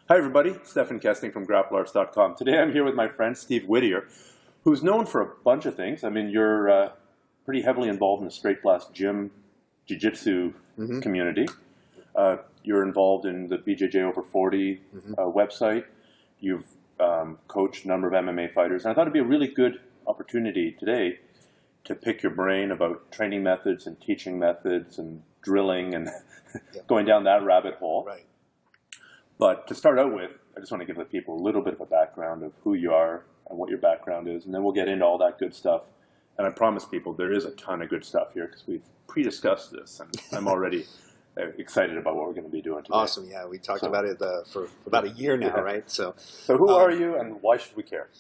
Hi everybody, Stephan Kesting from GrappleArts.com. Today I'm here with my friend Steve Whittier, who's known for a bunch of things. I mean, you're pretty heavily involved in the straight blast gym, Jiu-jitsu community. You're involved in the BJJ Over 40 website. You've coached a number of MMA fighters. And I thought it'd be a really good opportunity today to pick your brain about training methods and teaching methods and drilling and going down that rabbit hole. Right. But to start out with, I just want to give the people a little bit of a background of who you are and what your background is, and then we'll get into all that good stuff. And I promise people there is a ton of good stuff here because we've pre-discussed this, and I'm already excited about what we're going to be doing today. Awesome, yeah. We talked about it for about a year now, right? So who are you, and why should we care?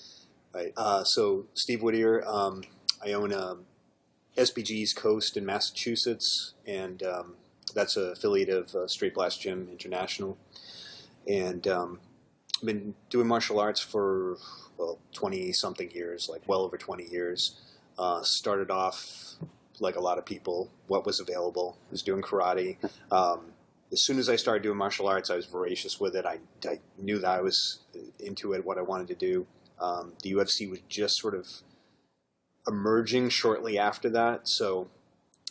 Right. So Steve Whittier, I own SBG East Coast in Massachusetts, and that's an affiliate of Straight Blast Gym International. And I've been doing martial arts for, 20-something years, like well over 20 years. Started off, like a lot of people, what was available. Was doing karate. As soon as I started doing martial arts, I was voracious with it. I knew that I was into it, what I wanted to do. The UFC was just sort of emerging shortly after that, so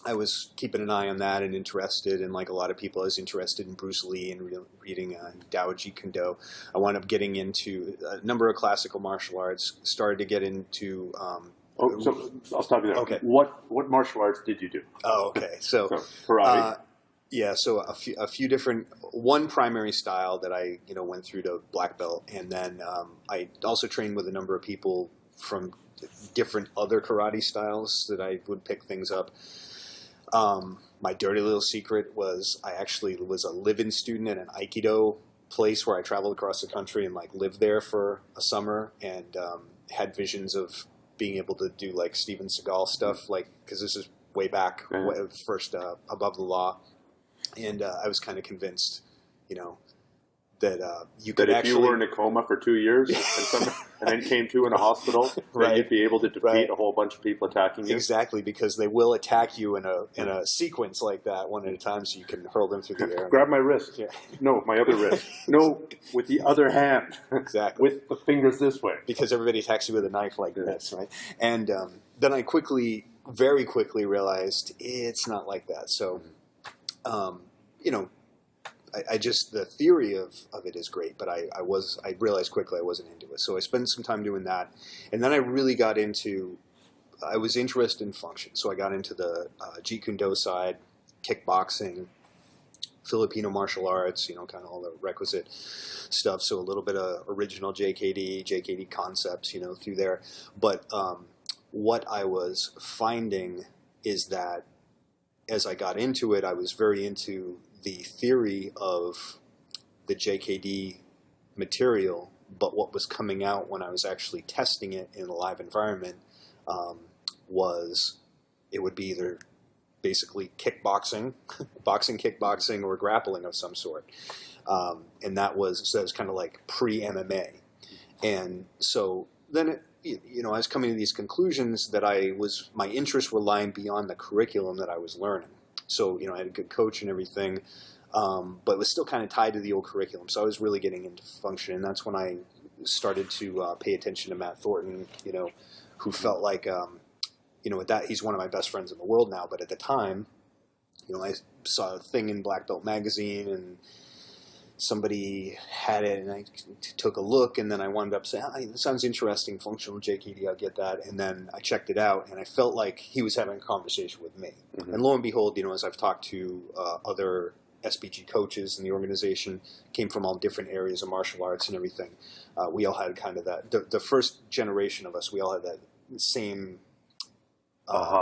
I was keeping an eye on that and interested, and like a lot of people, I was interested in Bruce Lee and reading Dao Jeet Kune Do. I wound up getting into a number of classical martial arts, started to get into... so I'll stop you there. Okay. What martial arts did you do? Oh, okay. So karate? So a few different... One primary style that I went through to black belt, and then I also trained with a number of people from different other karate styles that I would pick things up. My dirty little secret was I actually was a live-in student at an Aikido place where I traveled across the country and lived there for a summer, and had visions of being able to do like Steven Seagal stuff, because this is way back, first Above the Law, and I was kind of convinced, that you could if you were in a coma for 2 years and then came to in a hospital, then you'd be able to defeat a whole bunch of people attacking you. Exactly, because they will attack you in a sequence like that, one at a time, so you can hurl them through the air. Grab my wrist. Yeah. No, my other wrist. No, with the other hand. Exactly. With the fingers this way. Because everybody attacks you with a knife like this, right? And then I very quickly realized it's not like that. So, I just, the theory of it is great, but I realized quickly I wasn't into it. So I spent some time doing that. And then I really got into, I was interested in function. So I got into the Jeet Kune Do side, kickboxing, Filipino martial arts, kind of all the requisite stuff. So a little bit of original JKD concepts, through there. But what I was finding is that as I got into it, I was very into the theory of the JKD material, but what was coming out when I was actually testing it in a live environment was it would be either basically kickboxing, kickboxing, or grappling of some sort. And that was kind of like pre-MMA. And so then I was coming to these conclusions that my interests were lying beyond the curriculum that I was learning. So, I had a good coach and everything, but it was still kind of tied to the old curriculum. So I was really getting into function, and that's when I started to pay attention to Matt Thornton, who felt like, with that, he's one of my best friends in the world now. But at the time, I saw a thing in Black Belt magazine, and somebody had it, and I took a look, and then I wound up saying, that sounds interesting, functional JKD, I'll get that. And then I checked it out, and I felt like he was having a conversation with me. And lo and behold, as I've talked to other SBG coaches in the organization, came from all different areas of martial arts and everything. We all had kind of that, the first generation of us, we all had that same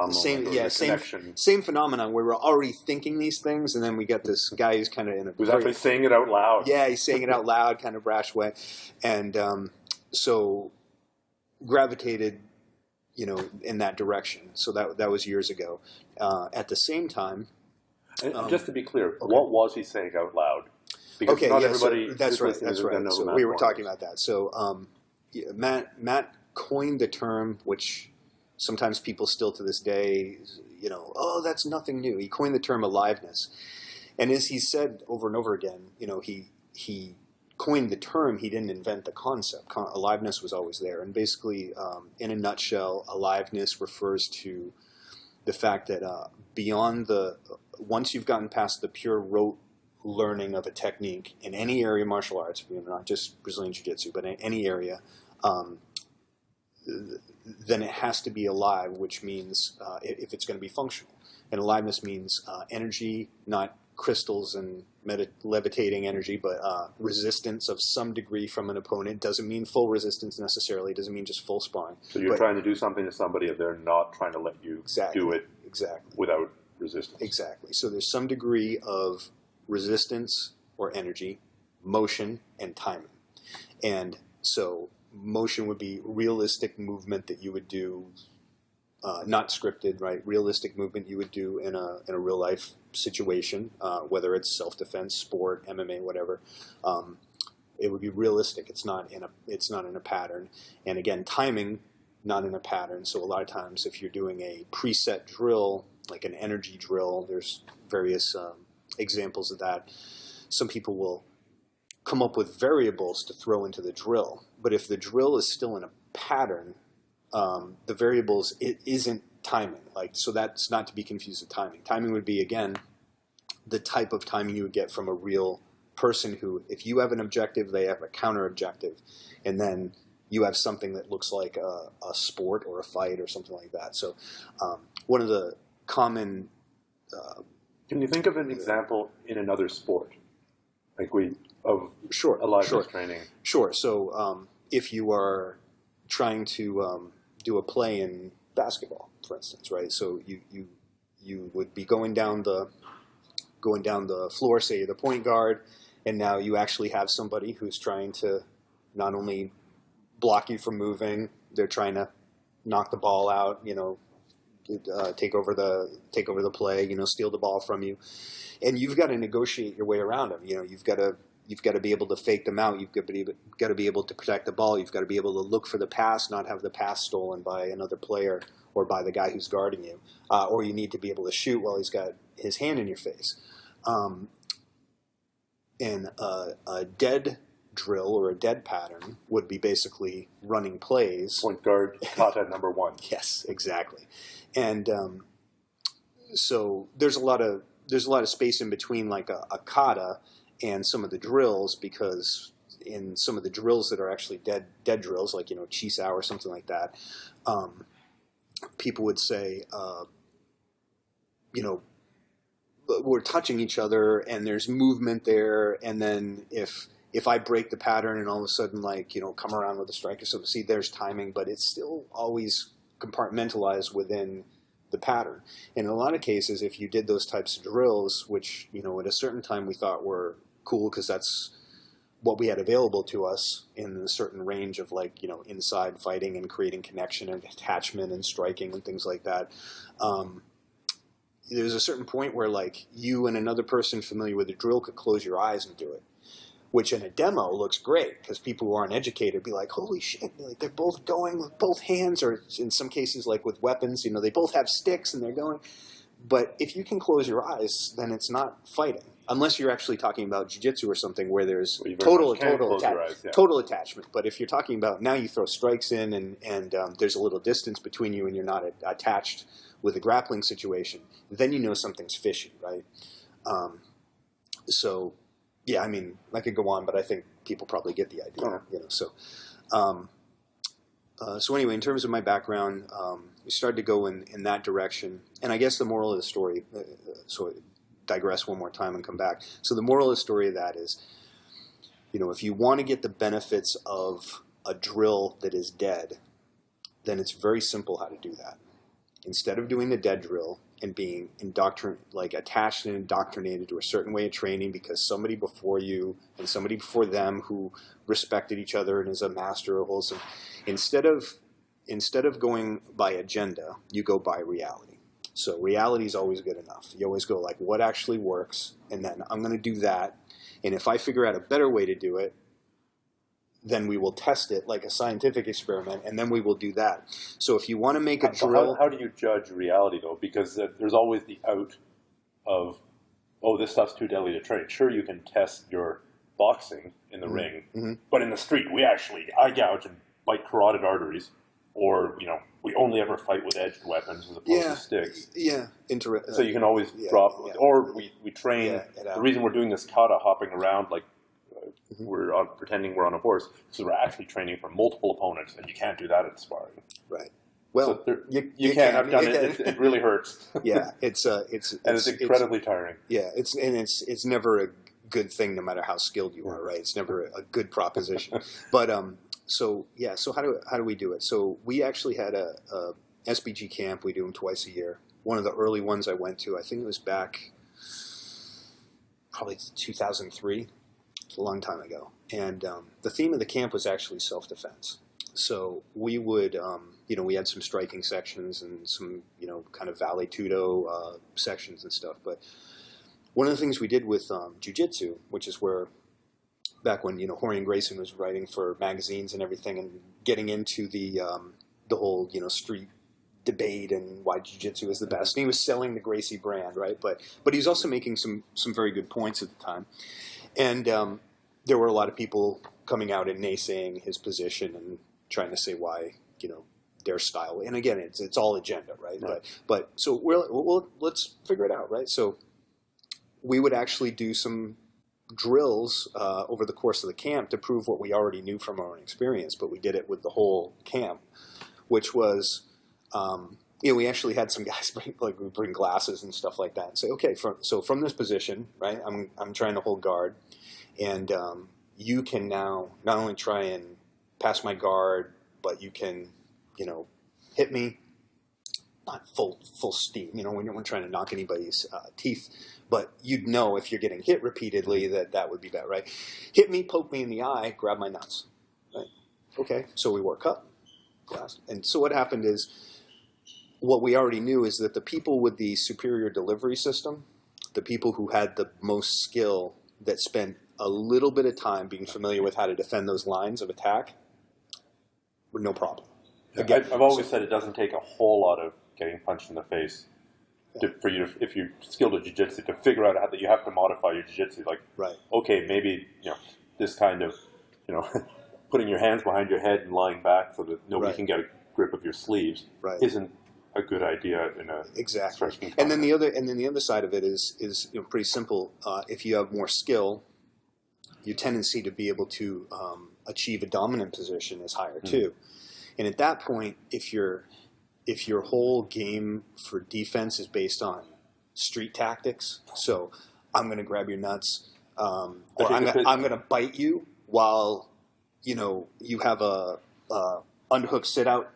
same phenomenon where we're already thinking these things, and then we get this guy who's kind of in a who's actually saying it out loud. Yeah, he's saying it out loud, kind of brash way, and so gravitated, in that direction. So that was years ago. At the same time, and just to be clear, what was he saying out loud? Because not everybody. So that's right. That's right. So we were talking about that. So Matt coined the term, which sometimes people still to this day, that's nothing new. He coined the term aliveness. And as he said over and over again, he coined the term, he didn't invent the concept. Aliveness was always there. And basically, in a nutshell, aliveness refers to the fact that once you've gotten past the pure rote learning of a technique in any area of martial arts, not just Brazilian Jiu-Jitsu, but in any area, then it has to be alive, which means if it's going to be functional. And aliveness means energy, not crystals and levitating energy, but resistance of some degree from an opponent. Doesn't mean full resistance necessarily. Doesn't mean just full sparring. So you're trying to do something to somebody and they're not trying to let you do it without resistance. Exactly. So there's some degree of resistance or energy, motion, and timing. And so motion would be realistic movement that you would do, not scripted, right? Realistic movement you would do in a real life situation, whether it's self-defense, sport, MMA, whatever. It would be realistic. It's not in a pattern. And again, timing, not in a pattern. So a lot of times, if you're doing a preset drill, like an energy drill, there's various examples of that. Some people will come up with variables to throw into the drill. But if the drill is still in a pattern, the variables, it isn't timing. So that's not to be confused with timing. Timing would be, again, the type of timing you would get from a real person who, if you have an objective, they have a counter objective. And then you have something that looks like a sport or a fight or something like that. So one of the common... Can you think of an example in another sport? Sure, aliveness training? Sure. So if you are trying to do a play in basketball, for instance, right? So you would be going down the floor, say you're the point guard, and now you actually have somebody who's trying to not only block you from moving, they're trying to knock the ball out, take over the play, steal the ball from you, and you've got to negotiate your way around them. You've got to be able to fake them out. You've got to be able to protect the ball. You've got to be able to look for the pass, not have the pass stolen by another player or by the guy who's guarding you. Or you need to be able to shoot while he's got his hand in your face. And a dead drill or a dead pattern would be basically running plays. Point guard, kata number 1. Yes, exactly. And so there's a lot of space in between, like a kata and some of the drills, because in some of the drills that are actually dead drills, like Chisao or something like that, people would say, we're touching each other and there's movement there, and then if I break the pattern and all of a sudden come around with a strike or something, see, there's timing, but it's still always compartmentalized within the pattern. And in a lot of cases, if you did those types of drills, which at a certain time we thought were cool because that's what we had available to us in a certain range of inside fighting and creating connection and attachment and striking and things like that. There's a certain point where you and another person familiar with the drill could close your eyes and do it, which in a demo looks great because people who aren't educated be like, holy shit, they're both going with both hands, or in some cases with weapons, they both have sticks and they're going. But if you can close your eyes, then it's not fighting. Unless you're actually talking about jiu-jitsu or something where there's total attachment. But if you're talking about now you throw strikes in and there's a little distance between you and you're not attached with a grappling situation, then something's fishy, right? So, yeah, I could go on, but I think people probably get the idea. So anyway, in terms of my background, we started to go in that direction. And I guess the moral of the story, so digress one more time and come back. So the moral of the story of that is, if you want to get the benefits of a drill that is dead, then it's very simple how to do that. Instead of doing the dead drill and being attached and indoctrinated to a certain way of training because somebody before you and somebody before them who respected each other and is a master of wholesome, instead of going by agenda, you go by reality. So reality is always good enough. You always go what actually works, and then I'm going to do that. And if I figure out a better way to do it, then we will test it like a scientific experiment, and then we will do that. So if you want to make a drill... How do you judge reality, though? Because there's always the out of, this stuff's too deadly to train. Sure, you can test your boxing in the ring, but in the street we actually eye gouge and bite carotid arteries, or we only ever fight with edged weapons as opposed to sticks. Yeah, so you can always drop, or we train. The reason we're doing this kata hopping around like we're pretending we're on a horse, so we're actually training for multiple opponents, and you can't do that in sparring. Right. Well, so you can. I've done it. It really hurts. Yeah, it's incredibly tiring. Yeah, it's never a good thing, no matter how skilled you are. Right. It's never a good proposition. But so how do we do it? So we actually had a SBG camp. We do them twice a year. One of the early ones I went to, I think it was back probably 2003. It's a long time ago. And the theme of the camp was actually self-defense. So we would, we had some striking sections and some, kind of vale tudo sections and stuff. But one of the things we did with jiu-jitsu, which is where back when, Horian Grayson was writing for magazines and everything and getting into the whole, street debate and why jiu-jitsu is the best. And he was selling the Gracie brand, right? But he was also making some very good points at the time. And there were a lot of people coming out and naysaying his position and trying to say why, their style. And again, it's all agenda, right? But so let's figure it out, right? So we would actually do some drills over the course of the camp to prove what we already knew from our own experience. But we did it with the whole camp, which was, we actually had some guys bring glasses and stuff like that and say, okay, from this position, right? I'm trying to hold guard. And you can now not only try and pass my guard, but you can, hit me, not full steam, when you're trying to knock anybody's teeth. But you'd know if you're getting hit repeatedly that would be bad, right? Hit me, poke me in the eye, grab my nuts. Right? Okay, so we work up. And so what happened is, what we already knew is that the people with the superior delivery system, the people who had the most skill, that spent a little bit of time being familiar with how to defend those lines of attack, were no problem. Again, I've always said it doesn't take a whole lot of getting punched in the face for you to, if you're skilled at jiu-jitsu, to figure out that you have to modify your jiu-jitsu. Like, okay, maybe this kind of putting your hands behind your head and lying back so that nobody can get a grip of your sleeves isn't a good idea in a exactly. And then the other side of it is pretty simple. If you have more skill, your tendency to be able to achieve a dominant position is higher too. And at that point, if your whole game for defense is based on street tactics, so I'm going to grab your nuts, or I'm going to bite you while you have a underhook sit out,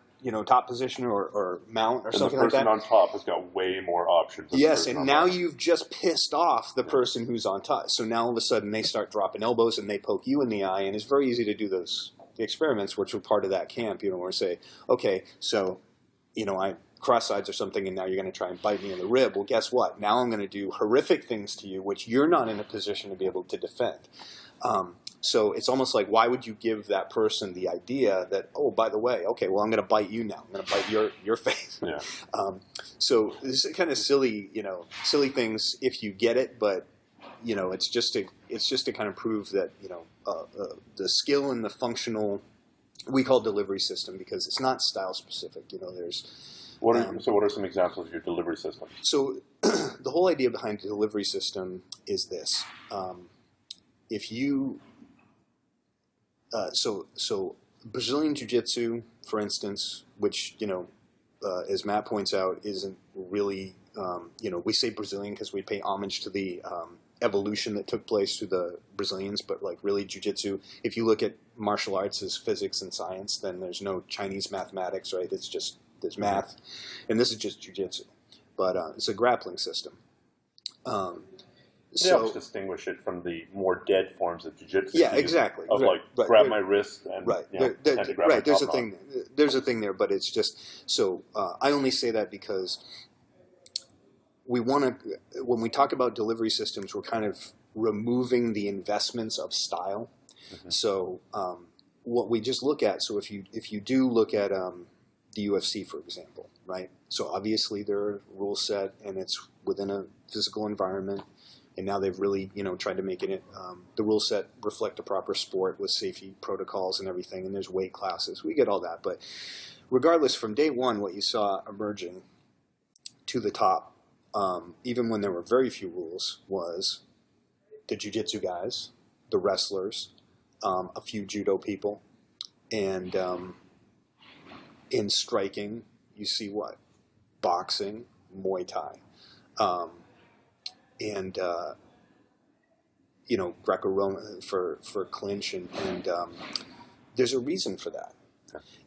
top position or mount or something like that. The person on top has got way more options. Yes, and now you've just pissed off the person who's on top. So now all of a sudden they start dropping elbows and they poke you in the eye, and it's very easy to do those experiments, which were part of that camp, where say, okay, so, I cross sides or something, and now you're going to try and bite me in the rib. Well, guess what? Now I'm going to do horrific things to you, which you're not in a position to be able to defend. So it's almost like, why would you give that person the idea that, oh, by the way, okay, well, I'm going to bite you now. I'm going to bite your face. Yeah. So this is kind of silly things if you get it, but it's just to kind of prove that the skill and the functional, we call delivery system, because it's not style specific. There's what are some examples of your delivery system? So the whole idea behind the delivery system is this: if you so Brazilian Jiu-Jitsu, for instance, which as Matt points out, isn't really we say Brazilian because we pay homage to the evolution that took place through the Brazilians, but like really Jiu-Jitsu, if you look at martial arts as physics and science, then there's no Chinese mathematics, right? It's just there's math, and this is just Jiu-Jitsu, but it's a grappling system. They helps distinguish it from the more dead forms of jiu-jitsu. Yeah, exactly. Of grab my wrist and right. There's a thing. There's a thing there, but it's just so. I only say that because we want to. When we talk about delivery systems, we're kind of removing the investments of style. Mm-hmm. So what we just look at. So if you do look at the UFC, for example, right? So obviously there are rules set, and it's within a physical environment And now they've really, tried to make it the rule set reflect a proper sport with safety protocols and everything. And there's weight classes. We get all that. But regardless, from day one, what you saw emerging to the top, even when there were very few rules, was the jiu-jitsu guys, the wrestlers, a few judo people, and in striking, you see what? Boxing, Muay Thai, and Greco-Roman for clinch, and there's a reason for that.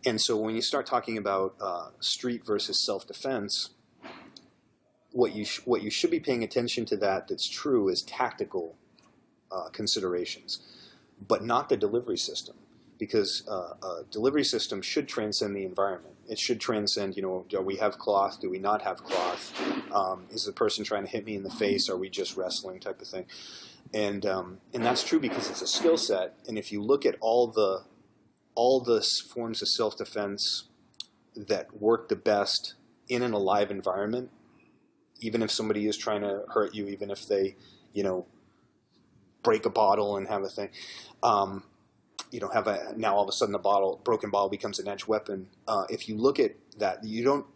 And so when you start talking about street versus self-defense, what you should be paying attention to that's true is tactical considerations, but not the delivery system, because a delivery system should transcend the environment. It should transcend, do we have cloth? Do we not have cloth? Is the person trying to hit me in the face? Are we just wrestling type of thing? And that's true because it's a skill set. And if you look at all the forms of self-defense that work the best in an alive environment, even if somebody is trying to hurt you, even if they, break a bottle and have a thing, now all of a sudden broken bottle becomes an edge weapon. If you look at that, you don't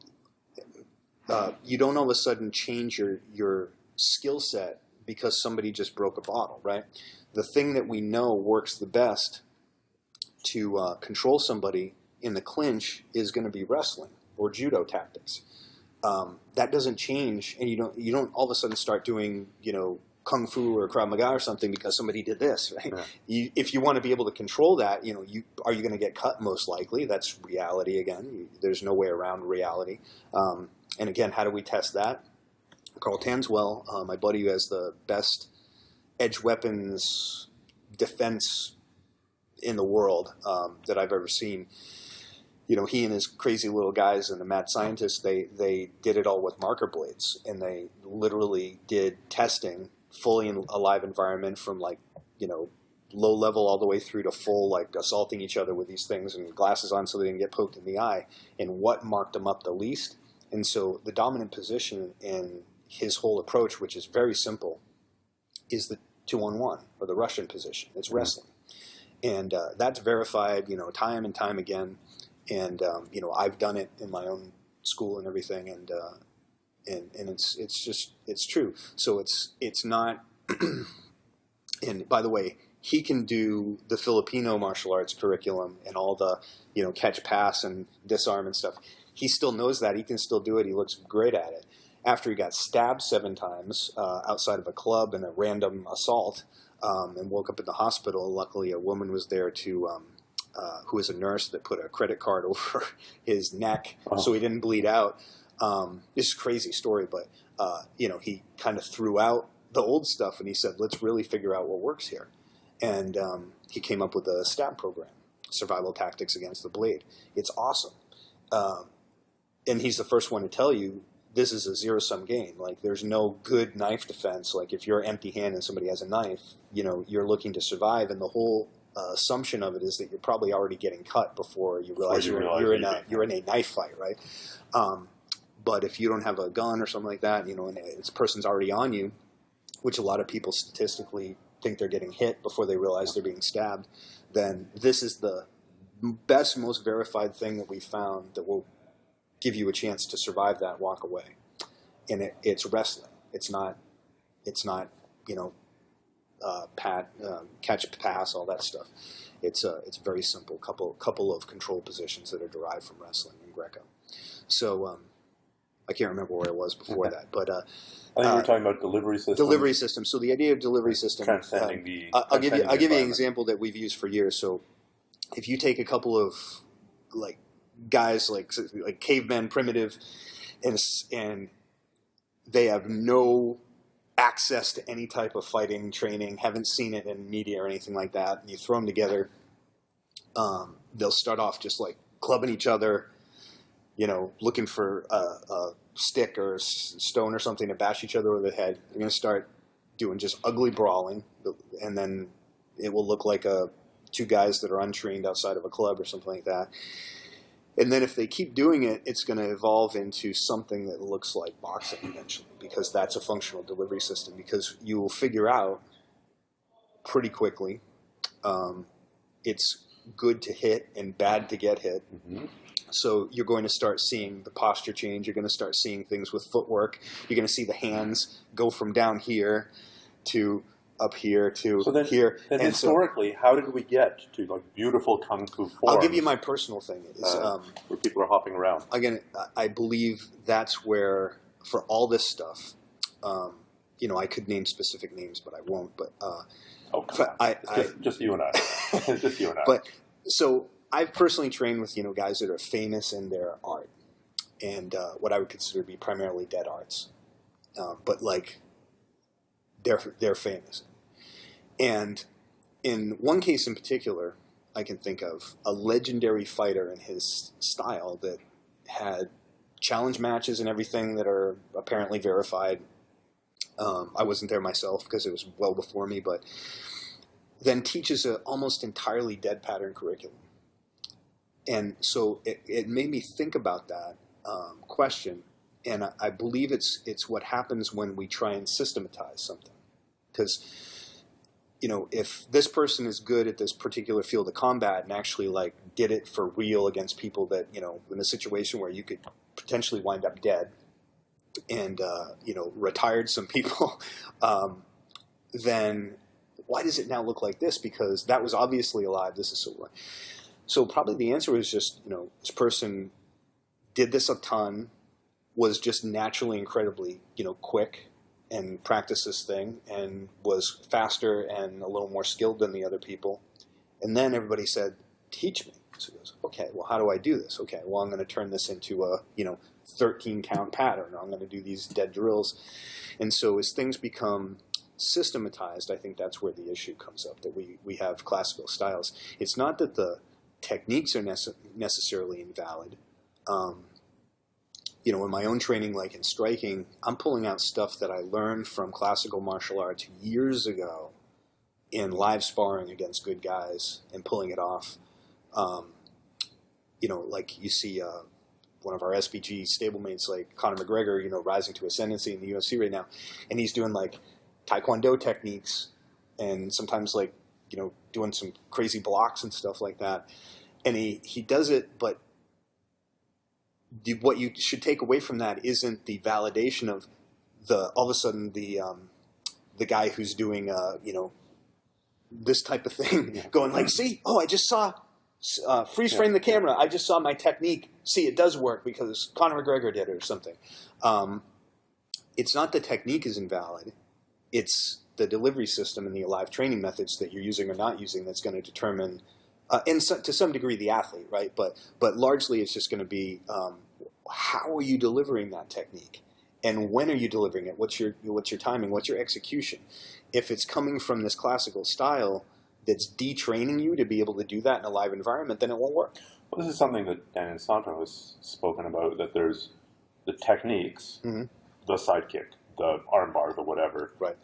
all of a sudden change your skill set because somebody just broke a bottle, right? The thing that we know works the best to control somebody in the clinch is going to be wrestling or judo tactics. That doesn't change, and you don't all of a sudden start doing Kung Fu or Krav Maga or something because somebody did this, right? Yeah. If you want to be able to control that, are you going to get cut? Most likely. That's reality again. There's no way around reality. And again, how do we test that? Carl Tanswell, my buddy who has the best edge weapons defense in the world that I've ever seen, he and his crazy little guys and the mad scientists, they did it all with marker blades, and they literally did testing fully in a live environment from low level all the way through to full, assaulting each other with these things and glasses on so they didn't get poked in the eye, and what marked them up the least. And so the dominant position in his whole approach, which is very simple, is the 2-on-1 or the Russian position. It's wrestling. And that's verified, time and time again. And, I've done it in my own school and everything. And it's true. So it's not, and by the way, he can do the Filipino martial arts curriculum and all the, catch, pass, and disarm and stuff. He still knows that. He can still do it. He looks great at it. After he got stabbed 7 times outside of a club in a random assault and woke up in the hospital, luckily a woman was there to, who was a nurse, that put a credit card over his neck so he didn't bleed out. This is a crazy story, but he kind of threw out the old stuff and he said, let's really figure out what works here. And he came up with a stab program, survival tactics against the blade. It's awesome. And he's the first one to tell you this is a zero-sum game. There's no good knife defense. If you're empty-handed and somebody has a knife, you're looking to survive, and the whole assumption of it is that you're probably already getting cut before you realize you're in a knife fight, right? But if you don't have a gun or something like that, and this person's already on you, which a lot of people statistically think they're getting hit before they realize they're being stabbed, then this is the best, most verified thing that we found that will give you a chance to survive that, walk away. And it's wrestling. It's not catch, pass, all that stuff. It's very simple. Couple of control positions that are derived from wrestling and Greco. So I can't remember where I was before that, but I think we were talking about delivery system. Delivery system. So the idea of delivery system. Transcending the. I'll give you an example that we've used for years. So if you take a couple of guys like cavemen, primitive, and they have no access to any type of fighting training, haven't seen it in media or anything like that, and you throw them together, they'll start off just clubbing each other, looking for a stick or a stone or something to bash each other over the head. They're going to start doing just ugly brawling, and then it will look like two guys that are untrained outside of a club or something like that. And then if they keep doing it, it's going to evolve into something that looks like boxing eventually, because that's a functional delivery system. Because you will figure out pretty quickly it's good to hit and bad to get hit. Mm-hmm. So you're going to start seeing the posture change. You're going to start seeing things with footwork. You're going to see the hands go from down here to up here to here. Then and historically, how did we get to like beautiful kung fu forms? I'll give you my personal thing. Is, where people are hopping around. Again, I believe that's where, for all this stuff, I could name specific names, but I won't. But just you and I. Just you and I. But so I've personally trained with guys that are famous in their art, and what I would consider to be primarily dead arts, but like they're famous. And in one case in particular, I can think of a legendary fighter in his style that had challenge matches and everything that are apparently verified. I wasn't there myself because it was well before me, but then teaches an almost entirely dead pattern curriculum. And so it made me think about that question, and I believe it's what happens when we try and systematize something. Because, if this person is good at this particular field of combat and actually like did it for real against people that, in a situation where you could potentially wind up dead and, retired some people, then why does it now look like this? Because that was obviously alive. This is so. So probably the answer is just, this person did this a ton, was just naturally incredibly, quick, and practiced this thing and was faster and a little more skilled than the other people. And then everybody said, teach me. So he goes, okay, well, how do I do this? Okay, well, I'm going to turn this into a, 13 count pattern. I'm going to do these dead drills. And so as things become systematized, I think that's where the issue comes up, that we have classical styles. It's not that the techniques are necessarily invalid. In my own training, like in striking, I'm pulling out stuff that I learned from classical martial arts years ago in live sparring against good guys and pulling it off. Like you see one of our SBG stablemates, like Conor McGregor, rising to ascendancy in the UFC right now, and he's doing like Taekwondo techniques and sometimes like, doing some crazy blocks and stuff like that. And he does it, but what you should take away from that isn't the validation of all of a sudden the guy who's doing this type of thing going like, see, I just saw freeze frame the camera. I just saw my technique. See, it does work because Conor McGregor did it or something. It's not the technique is invalid. It's the delivery system and the alive training methods that you're using or not using that's going to determine. And so, to some degree, the athlete, right? But largely, it's just going to be how are you delivering that technique, and when are you delivering it? What's your timing? What's your execution? If it's coming from this classical style that's detraining you to be able to do that in a live environment, then it won't work. Well, this is something that Dan Santo has spoken about. That there's the techniques, mm-hmm. the sidekick, the armbar, the whatever. Right.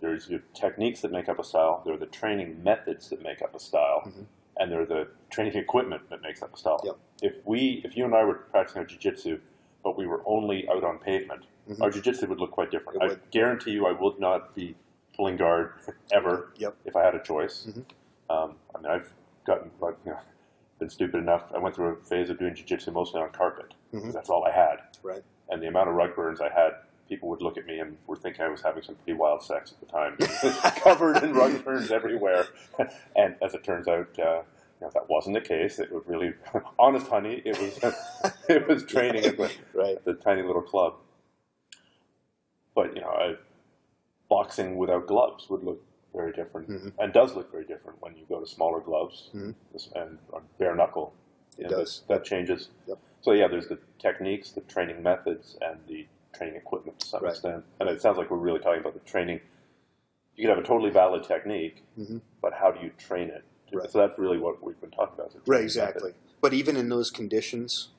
There's your techniques that make up a style. There are the training methods that make up a style, mm-hmm. and there are the training equipment that makes up a style. Yep. If you and I were practicing our jiu-jitsu, but we were only out on pavement, mm-hmm. our jiu-jitsu would look quite different. I guarantee you, I would not be pulling guard ever if I had a choice. Mm-hmm. I've been stupid enough. I went through a phase of doing jiu-jitsu mostly on carpet. Mm-hmm. That's all I had. Right. And the amount of rug burns I had. People would look at me and were thinking I was having some pretty wild sex at the time. Covered in rug burns everywhere. And as it turns out, that wasn't the case. It was really, honest honey, it was training at the tiny little club. But, boxing without gloves would look very different, mm-hmm. and does look very different when you go to smaller gloves mm-hmm. and bare knuckle. It does. That changes. Yep. So, there's the techniques, the training methods, and the training equipment to some extent. And it sounds like we're really talking about the training. You could have a totally valid technique, mm-hmm. but how do you train it? Right. So that's really what we've been talking about. Right, exactly. Method. But even in those conditions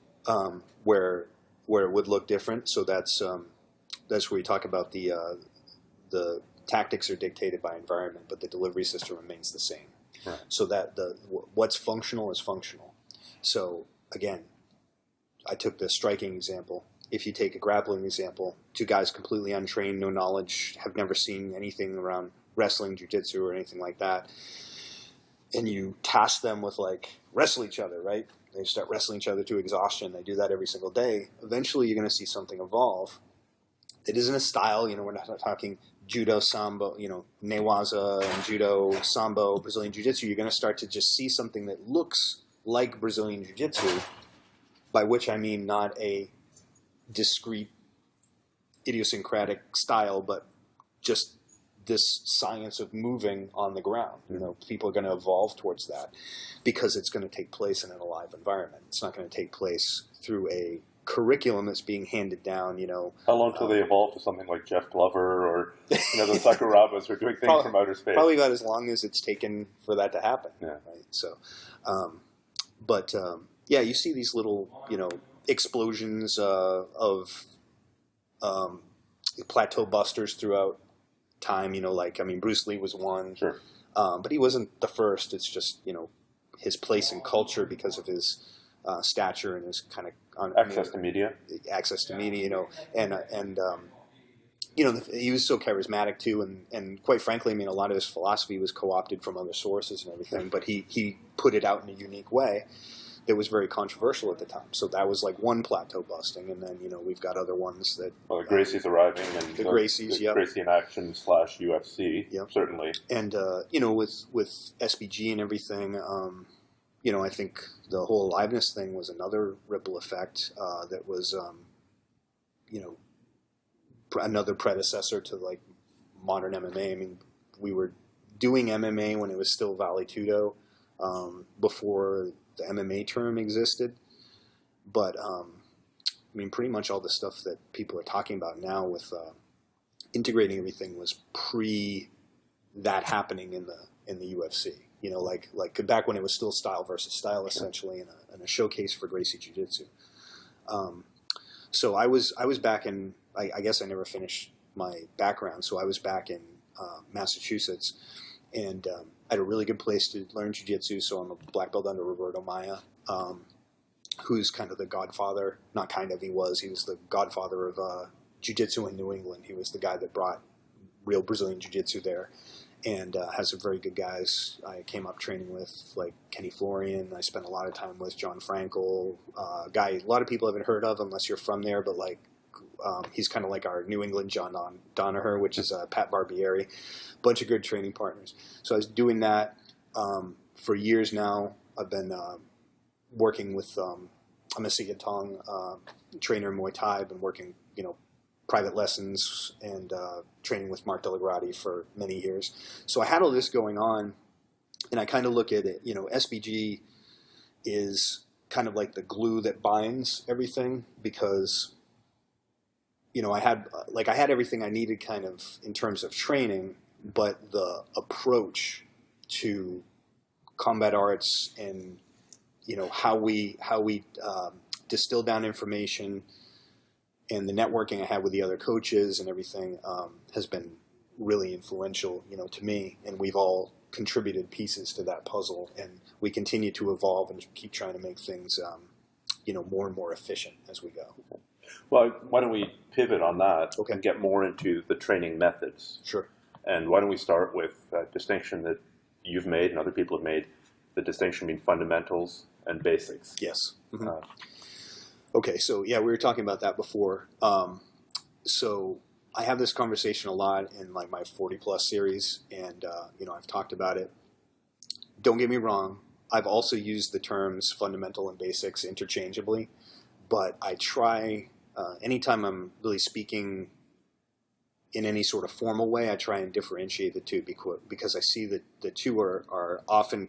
where it would look different, so that's where you talk about the tactics are dictated by environment, but the delivery system remains the same. Right. So that what's functional is functional. So again, I took the striking example. If you take a grappling example, two guys completely untrained, no knowledge, have never seen anything around wrestling, jiu-jitsu, or anything like that, and you task them with like wrestle each other, right? They start wrestling each other to exhaustion. They do that every single day. Eventually, you're going to see something evolve. It isn't a style. We're not talking judo, sambo, newaza and judo, sambo, Brazilian jiu-jitsu. You're going to start to just see something that looks like Brazilian jiu-jitsu, by which I mean not a discrete, idiosyncratic style, but just this science of moving on the ground. People are going to evolve towards that because it's going to take place in an alive environment. It's not going to take place through a curriculum that's being handed down. How long till they evolve to something like Jeff Glover or the Sakurabas who are doing things from outer space? Probably about as long as it's taken for that to happen. Yeah. Right? So, yeah, you see these little explosions of plateau busters throughout time. Bruce Lee was one. Sure. But he wasn't the first. It's just his place in culture because of his stature and his kind of access to media, he was so charismatic too, and quite frankly, a lot of his philosophy was co-opted from other sources and everything, but he put it out in a unique way that was very controversial at the time. So that was like one plateau busting, and then we've got other ones that the Gracie's arriving, and the Gracie's, the Gracie in Action / UFC, certainly, and with SBG and everything. I think the whole aliveness thing was another ripple effect that was, another predecessor to like modern MMA. We were doing MMA when it was still Vale Tudo, before the MMA term existed. But, pretty much all the stuff that people are talking about now with integrating everything was pre that happening in the UFC. Like back when it was still style versus style, essentially, and a showcase for Gracie Jiu-Jitsu. So I was back in, I guess I never finished my background, so I was back in Massachusetts, and I had a really good place to learn Jiu-Jitsu, so I'm a black belt under Roberto Maia, who's kind of the godfather, not kind of, he was the godfather of Jiu-Jitsu in New England. He was the guy that brought real Brazilian Jiu-Jitsu there. And has some very good guys I came up training with, like Kenny Florian. I spent a lot of time with John Frankel, guy a lot of people haven't heard of unless you're from there, but he's kind of like our New England John Danaher, which is Pat Barbieri. Bunch of good training partners. So I was doing that for years now. I've been working with I'm a Sigatong trainer in Muay Thai. I've been working, private lessons and training with Mark Delagrati for many years. So I had all this going on, and I kind of look at it, SBG is kind of like the glue that binds everything, because, I had everything I needed kind of in terms of training, but the approach to combat arts and, how we distill down information, and the networking I had with the other coaches and everything has been really influential, to me. And we've all contributed pieces to that puzzle, and we continue to evolve and keep trying to make things, more and more efficient as we go. Well, why don't we pivot on that and get more into the training methods? Sure. And why don't we start with a distinction that you've made and other people have made, the distinction between fundamentals and basics. Yes. Mm-hmm. Okay, so we were talking about that before. So I have this conversation a lot in like my 40 plus series, and I've talked about it. Don't get me wrong, I've also used the terms fundamental and basics interchangeably, but I try anytime I'm really speaking in any sort of formal way, I try and differentiate the two because I see that the two are often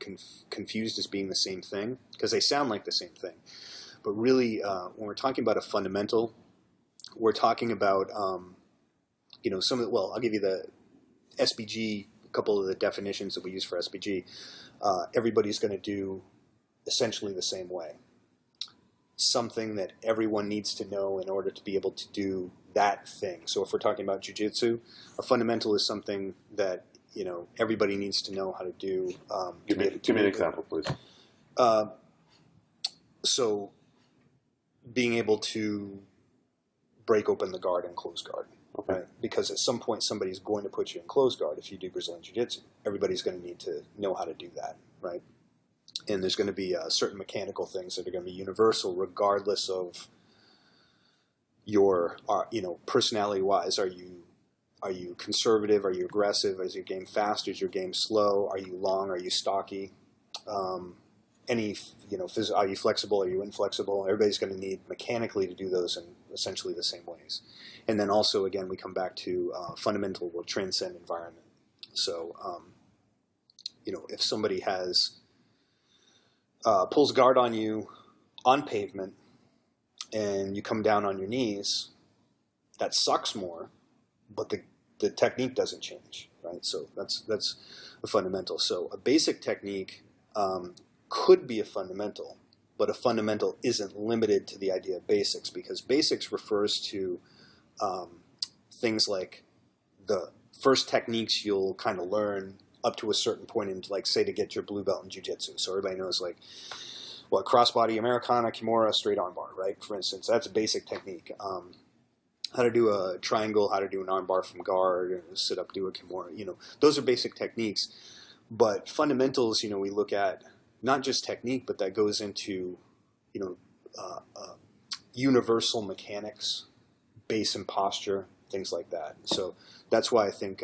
confused as being the same thing because they sound like the same thing. But really, when we're talking about a fundamental, we're talking about, I'll give you the SBG, a couple of the definitions that we use for SBG. Everybody's going to do essentially the same way. Something that everyone needs to know in order to be able to do that thing. So if we're talking about jiu-jitsu, a fundamental is something that, everybody needs to know how to do. Give me an example, please. So being able to break open the guard and close guard. Okay. Right? Because at some point somebody's going to put you in closed guard if you do Brazilian Jiu-Jitsu. Everybody's going to need to know how to do that, right? And there's going to be certain mechanical things that are going to be universal regardless of your, personality-wise. Are you conservative? Are you aggressive? Is your game fast? Is your game slow? Are you long? Are you stocky? Are you flexible? Are you inflexible? Everybody's going to need mechanically to do those in essentially the same ways. And then also, again, we come back to fundamental will transcend environment. So, if somebody has pulls guard on you on pavement and you come down on your knees, that sucks more, but the technique doesn't change, right? So that's a fundamental. So a basic technique could be a fundamental, but a fundamental isn't limited to the idea of basics, because basics refers to things like the first techniques you'll kind of learn up to a certain point in, like, say, to get your blue belt in jiu-jitsu. So everybody knows, like, crossbody, Americana, Kimura, straight armbar, right? For instance, that's a basic technique. How to do a triangle, how to do an armbar from guard, sit up, do a Kimura. Those are basic techniques. But fundamentals, we look at not just technique, but that goes into, universal mechanics, base and posture, things like that. So that's why I think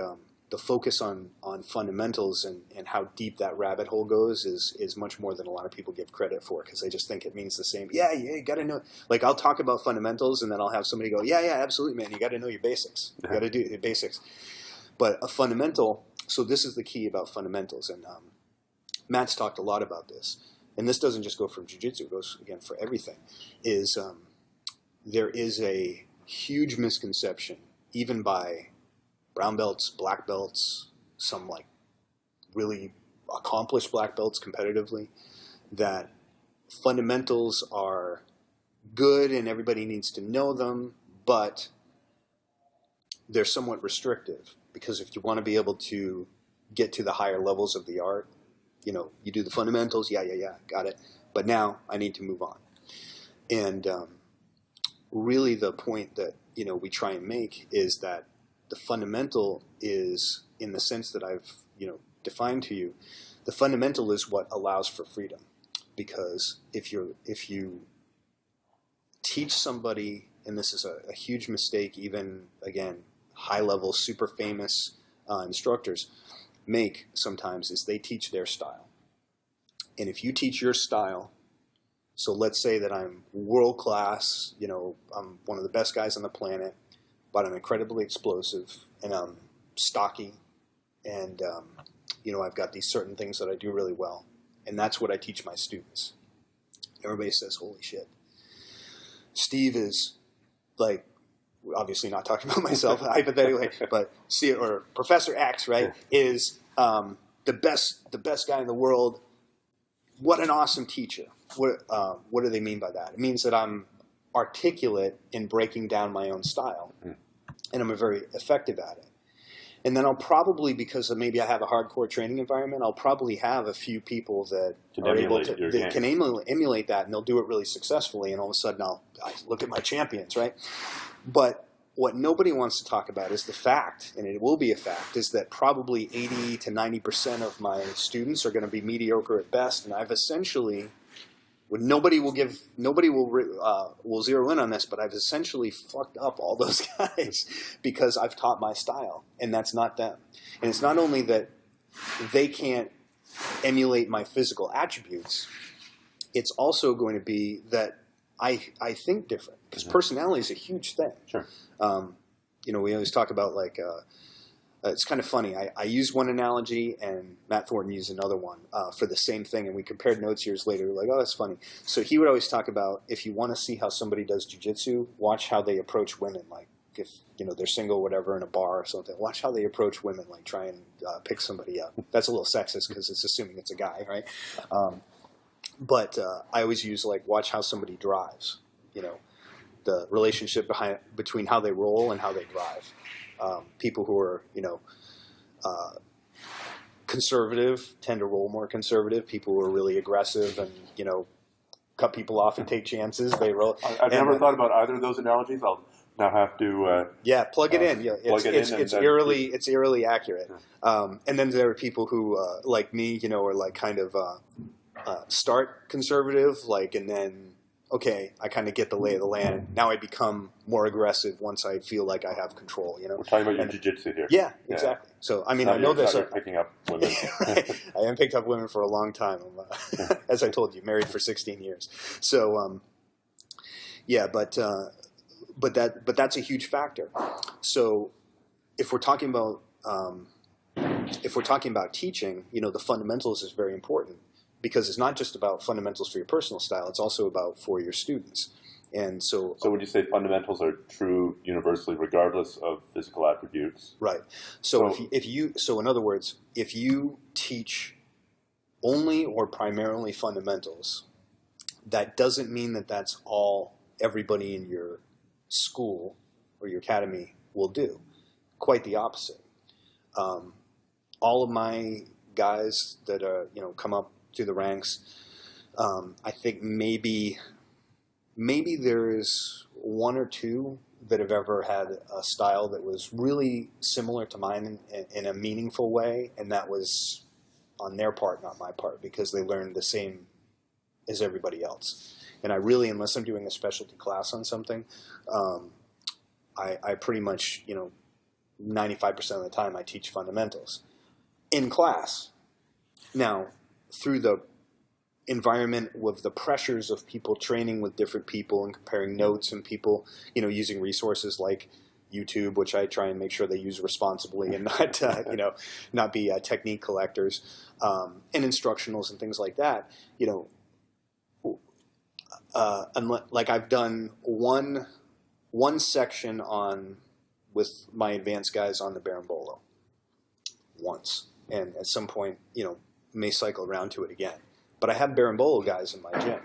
the focus on fundamentals and how deep that rabbit hole goes is much more than a lot of people give credit for, because they just think it means the same. Yeah, you got to know. Like, I'll talk about fundamentals, and then I'll have somebody go, yeah, absolutely, man. You got to know your basics. You got to do your basics. But a fundamental, so this is the key about fundamentals, and Matt's talked a lot about this, and this doesn't just go for jiu-jitsu, it goes, again, for everything, is there is a huge misconception, even by brown belts, black belts, some like really accomplished black belts competitively, that fundamentals are good and everybody needs to know them, but they're somewhat restrictive, because if you want to be able to get to the higher levels of the art, you do the fundamentals, yeah, got it, but now I need to move on. And really the point that we try and make is that the fundamental is, in the sense that I've defined to you, the fundamental is what allows for freedom. Because if you teach somebody, and this is a huge mistake, even again high level, super famous instructors make sometimes, is they teach their style. And if you teach your style, so let's say that I'm world class, I'm one of the best guys on the planet, but I'm incredibly explosive, and I'm stocky, and I've got these certain things that I do really well, and that's what I teach my students. Everybody says, holy shit, Steve is, like, obviously not talking about myself hypothetically, but or Professor X, right, is the best guy in the world. What an awesome teacher. What do they mean by that? It means that I'm articulate in breaking down my own style, and I'm very effective at it. And then I'll probably, because maybe I have a hardcore training environment, I'll probably have a few people that are able to that can emulate that, and they'll do it really successfully. And all of a sudden, I look at my champions, right? But what nobody wants to talk about is the fact, and it will be a fact, is that probably 80 to 90% of my students are going to be mediocre at best, and I've essentially, nobody will zero in on this, but I've essentially fucked up all those guys because I've taught my style, and that's not them. And it's not only that they can't emulate my physical attributes, it's also going to be that I think different, because personality is a huge thing. Sure. We always talk about, like, it's kind of funny. I use one analogy, and Matt Thornton used another one for the same thing, and we compared notes years later. We're like, oh, that's funny. So he would always talk about, if you want to see how somebody does jiu-jitsu, watch how they approach women. Like, if they're single, whatever, in a bar or something, watch how they approach women. Like, try and pick somebody up. That's a little sexist because it's assuming it's a guy, right? But I always use, like, watch how somebody drives. The relationship between how they roll and how they drive. People who are, conservative tend to roll more conservative. People who are really aggressive and, cut people off and take chances. They roll. I've never thought about either of those analogies. I'll now have to plug it in. Yeah, it's eerily accurate. Yeah. And then there are people who like me, are like kind of start conservative, and then okay, I kind of get the lay of the land. Now I become more aggressive once I feel like I have control. We're talking about your jiu-jitsu here. Yeah, exactly. So I mean, I know this. You're picking up women. Right. I haven't picked up women for a long time. I'm, as I told you, married for 16 years. So but that's a huge factor. So if we're talking about teaching, the fundamentals is very important, because it's not just about fundamentals for your personal style; it's also about for your students. And so would you say fundamentals are true universally, regardless of physical attributes? Right. So in other words, if you teach only or primarily fundamentals, that doesn't mean that that's all everybody in your school or your academy will do. Quite the opposite. All of my guys that are come up through the ranks, I think maybe there is one or two that have ever had a style that was really similar to mine in a meaningful way, and that was on their part, not my part, because they learned the same as everybody else. And I really, unless I'm doing a specialty class on something, I pretty much, 95% of the time I teach fundamentals in class. Now, through the environment with the pressures of people training with different people and comparing notes, and people, using resources like YouTube, which I try and make sure they use responsibly and not, not be technique collectors, and instructionals and things like that, like I've done one section with my advanced guys on the Berimbolo once, and at some point, may cycle around to it again. But I have Berimbolo guys in my gym.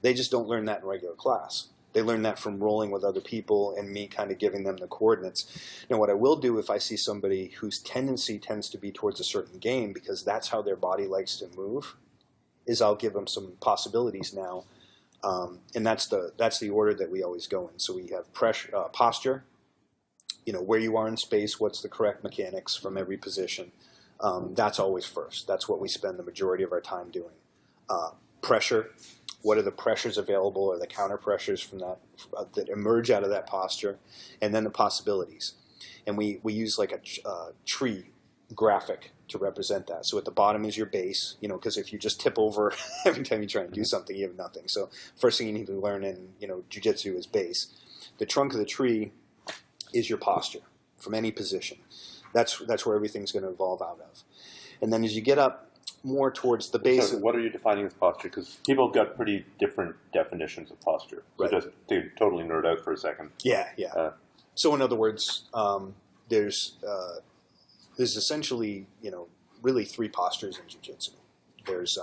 They just don't learn that in regular class. They learn that from rolling with other people and me kind of giving them the coordinates. Now, what I will do if I see somebody whose tendency tends to be towards a certain game, because that's how their body likes to move, is I'll give them some possibilities now. And that's the order that we always go in. So we have pressure, posture, where you are in space, what's the correct mechanics from every position. That's always first. That's what we spend the majority of our time doing. Pressure, what are the pressures available, or the counter pressures from that emerge out of that posture, and then the possibilities. And we use like a tree graphic to represent that. So at the bottom is your base, because if you just tip over every time you try and do something, you have nothing. So first thing you need to learn in jiu-jitsu is base. The trunk of the tree is your posture from any position. That's where everything's going to evolve out of. And then as you get up more towards the base. So what are you defining as posture? Because people have got pretty different definitions of posture. Right. So just to totally nerd out for a second. Yeah. So in other words, there's essentially, really three postures in jiu-jitsu. There's,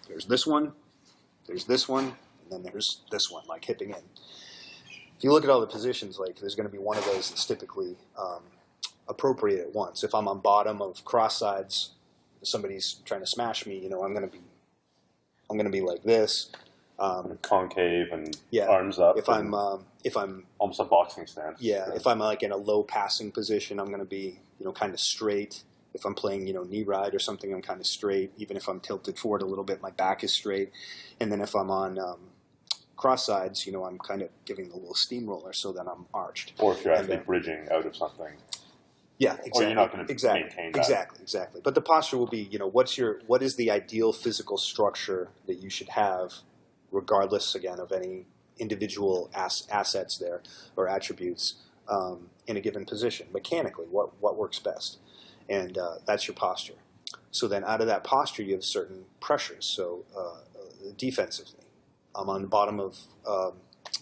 there's this one, and then there's this one, like hipping in. If you look at all the positions, like there's going to be one of those that's typically appropriate at once. If I'm on bottom of cross sides, somebody's trying to smash me, I'm going to be like this, concave and arms up. If I'm almost a boxing stance. Yeah. If I'm like in a low passing position, I'm going to be kind of straight. If I'm playing knee ride or something, I'm kind of straight. Even if I'm tilted forward a little bit, my back is straight. And then if I'm on cross sides, I'm kind of giving the little steamroller so that I'm arched. Or if you're actually bridging out of something. Yeah, exactly. Or you're not going to maintain that. Exactly. But the posture will be, what is the ideal physical structure that you should have, regardless, again, of any individual assets there or attributes in a given position. Mechanically, what works best? And that's your posture. So then out of that posture, you have certain pressures. So defensively, I'm on the bottom of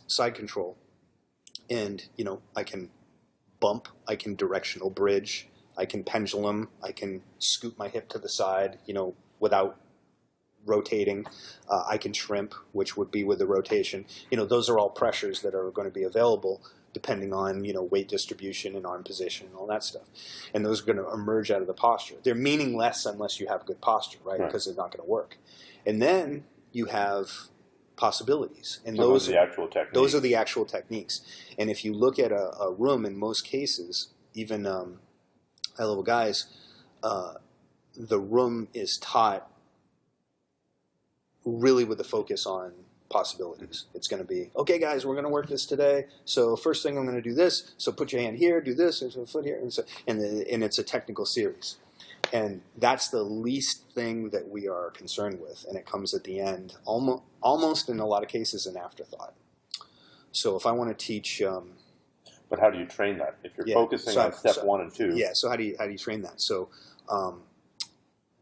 side control, and, I can bump, I can directional bridge, I can pendulum, I can scoop my hip to the side, without rotating. I can shrimp, which would be with the rotation. Those are all pressures that are going to be available depending on, weight distribution and arm position and all that stuff. And those are going to emerge out of the posture. They're meaningless unless you have good posture, right? Because they're not going to work. And then you have possibilities. And So those are the actual techniques. Those are the actual techniques. And if you look at a room, in most cases, even high-level guys, the room is taught really with the focus on possibilities. It's going to be, okay, guys, we're going to work this today. So first thing, I'm going to do this. So put your hand here, do this, and so foot here, and it's a technical series. And that's the least thing that we are concerned with, and it comes at the end, almost in a lot of cases, an afterthought. So if I want to teach, but how do you train that? If you're focusing on step 1 and 2, so how do you train that? So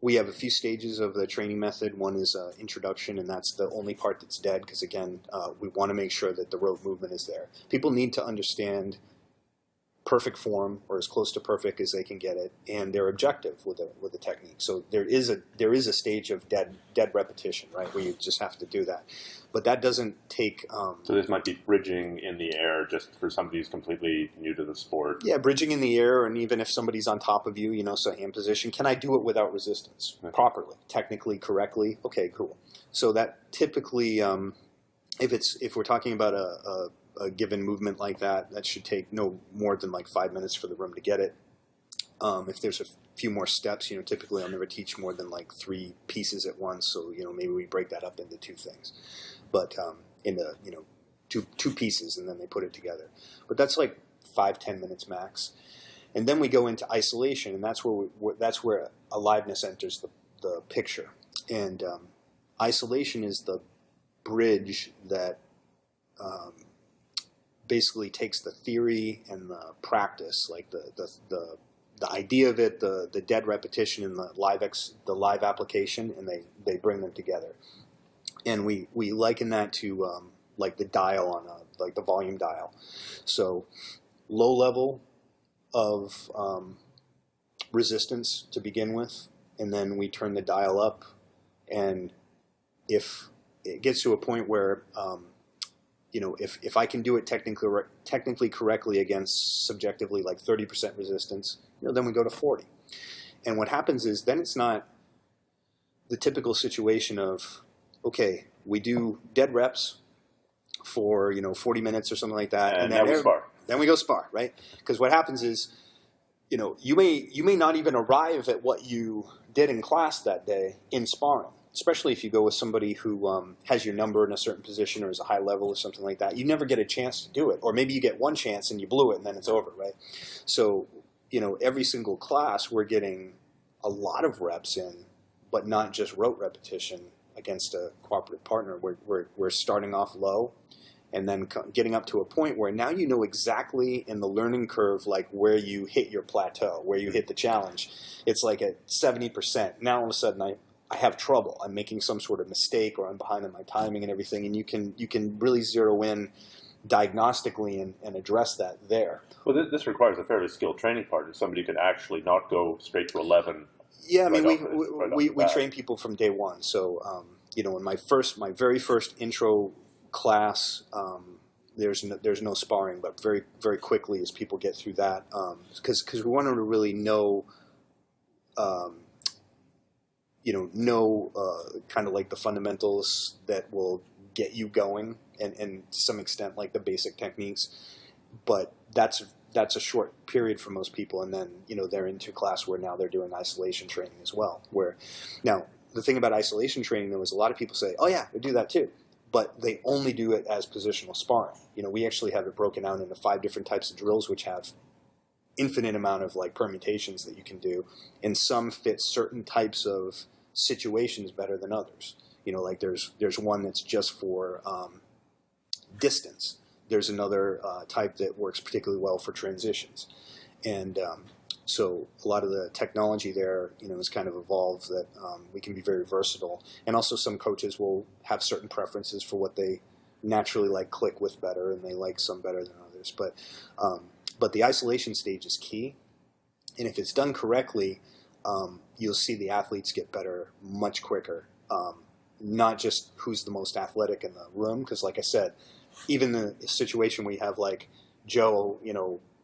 we have a few stages of the training method. One is introduction, and that's the only part that's dead because, again, we want to make sure that the rope movement is there. People need to understand perfect form, or as close to perfect as they can get it, and their objective with the technique. So there is a stage of dead repetition, right, where you just have to do that. But that doesn't take... so this might be bridging in the air just for somebody who's completely new to the sport. Yeah, bridging in the air, and even if somebody's on top of you, so hand position, can I do it without resistance properly, technically, correctly? Okay, cool. So that typically, if we're talking about a given movement like that, that should take no more than like 5 minutes for the room to get it. If there's a few more steps, typically I'll never teach more than like 3 pieces at once. So, maybe we break that up into 2 things, but in the, two pieces, and then they put it together. But that's like 5-10 minutes max. And then we go into isolation, and that's where aliveness enters the picture. And isolation is the bridge that basically takes the theory and the practice, like the idea of it, the dead repetition, and the live application, and they bring them together. And we liken that to like the dial on like the volume dial. So low level of resistance to begin with, and then we turn the dial up, and if it gets to a point where if I can do it technically correctly against subjectively like 30% resistance, then we go to 40. And what happens is then it's not the typical situation of, okay, we do dead reps for 40 minutes or something like that, and then we spar. Then we go spar, right? Because what happens is, you may not even arrive at what you did in class that day in sparring. Especially if you go with somebody who has your number in a certain position or is a high level or something like that. You never get a chance to do it. Or maybe you get one chance and you blew it and then it's over, right? So, every single class we're getting a lot of reps in, but not just rote repetition against a cooperative partner. We're starting off low and then getting up to a point where now you know exactly in the learning curve like where you hit your plateau, where you hit the challenge. It's like at 70%. Now all of a sudden I have trouble. I'm making some sort of mistake, or I'm behind on my timing and everything, and you can really zero in diagnostically and address that there. Well, this requires a fairly skilled training partner. Somebody could actually not go straight to 11. Yeah, I mean, we train people from day one. So, in my very first intro class, there's no sparring, but very, very quickly as people get through that, because we want them to really know. Kind of like the fundamentals that will get you going, and to some extent like the basic techniques. But that's a short period for most people, and then they're into class where now they're doing isolation training as well. Where now the thing about isolation training though is a lot of people say, oh yeah, we do that too, but they only do it as positional sparring. We actually have it broken out into 5 different types of drills, which have infinite amount of like permutations that you can do, and some fit certain types of situations better than others. Like there's one that's just for distance. There's another type that works particularly well for transitions, and so a lot of the technology there, has kind of evolved that we can be very versatile. And also some coaches will have certain preferences for what they naturally like click with better, and they like some better than others. But the isolation stage is key, and if it's done correctly, you'll see the athletes get better much quicker. Not just who's the most athletic in the room, because like I said, even the situation we have like Joe,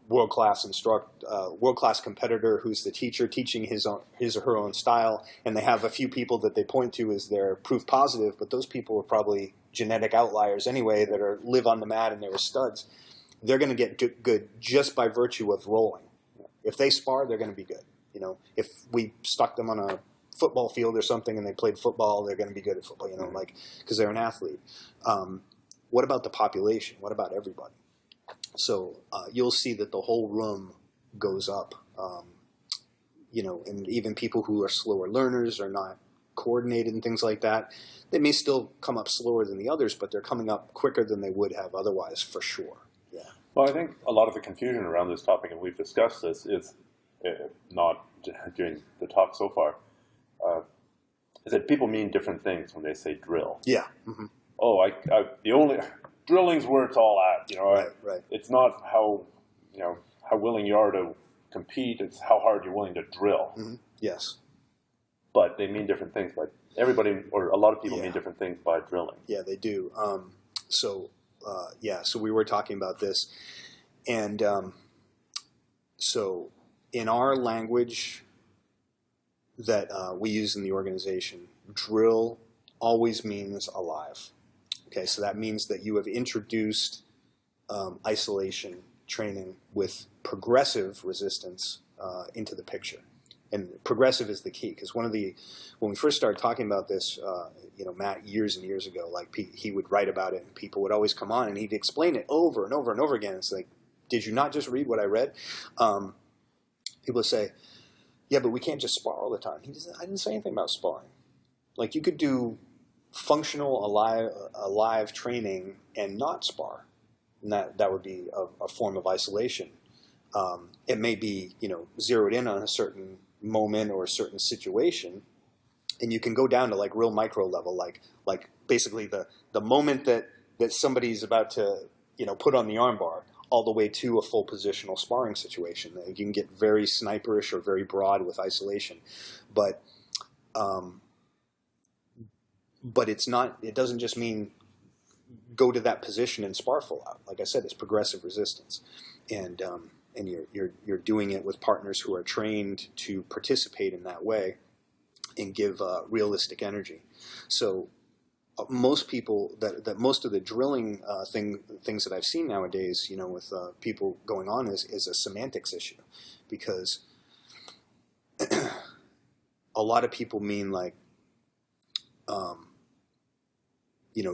world-class world-class competitor who's the teacher teaching his or her own style, and they have a few people that they point to as their proof positive, but those people are probably genetic outliers anyway that live on the mat and they're studs. They're going to get good just by virtue of rolling. If they spar, they're going to be good. You know, if we stuck them on a football field or something and they played football, they're going to be good at football, you know, like, because they're an athlete. What about the population? What about everybody? So you'll see that the whole room goes up, you know, and even people who are slower learners are not coordinated and things like that. They may still come up slower than the others, but they're coming up quicker than they would have otherwise, for sure. Yeah. Well, I think a lot of the confusion around this topic, and we've discussed this, is not during the talk so far, is that people mean different things when they say drill. Yeah. Mm-hmm. Oh, the only drilling's where it's all at. You know, right. It's not how willing you are to compete. It's how hard you're willing to drill. Mm-hmm. Yes. But they mean different things. Like everybody, or a lot of people mean different things by drilling. Yeah, they do. So we were talking about this, and so in our language that we use in the organization, drill always means alive. Okay, so that means that you have introduced isolation training with progressive resistance into the picture. And progressive is the key, because when we first started talking about this, Matt, years and years ago, like he would write about it, and people would always come on, and he'd explain it over and over and over again. It's like, did you not just read what I read? People would say, yeah, but we can't just spar all the time. I didn't say anything about sparring. Like, you could do functional alive training and not spar, and that would be a form of isolation. It may be, zeroed in on a certain moment or a certain situation, and you can go down to like real micro level, like basically the moment that somebody's about to put on the armbar, all the way to a full positional sparring situation. You can get very sniperish or very broad with isolation, but it's not. It doesn't just mean go to that position and spar full out. Like I said, it's progressive resistance, and you're doing it with partners who are trained to participate in that way and give realistic energy. So most people that most of the drilling things that I've seen nowadays, with people going on is a semantics issue, because a lot of people mean like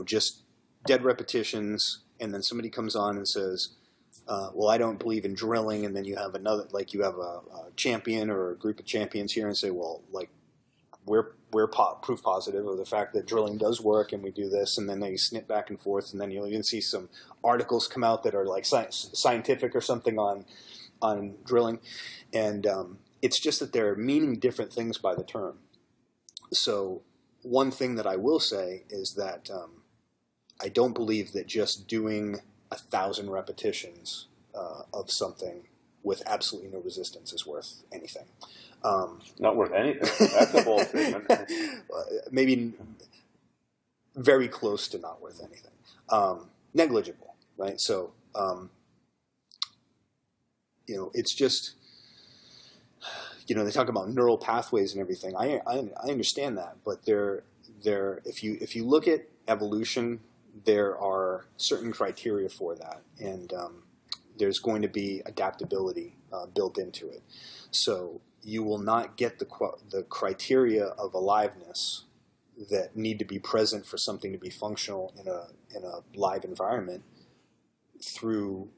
just dead repetitions, and then somebody comes on and says, well, I don't believe in drilling, and then you have a champion or a group of champions here and say, well, like, we're proof positive of the fact that drilling does work, and we do this, and then they snip back and forth, and then you'll even see some articles come out that are like scientific or something on drilling, and it's just that they're meaning different things by the term. So one thing that I will say is that I don't believe that just doing 1,000 repetitions of something with absolutely no resistance is worth anything. Not worth anything. That's a bold statement. Maybe very close to not worth anything. Negligible, right? So, it's just, they talk about neural pathways and everything. I understand that, but if you look at evolution, there are certain criteria for that, and there's going to be adaptability built into it. So you will not get the criteria of aliveness that need to be present for something to be functional in a live environment through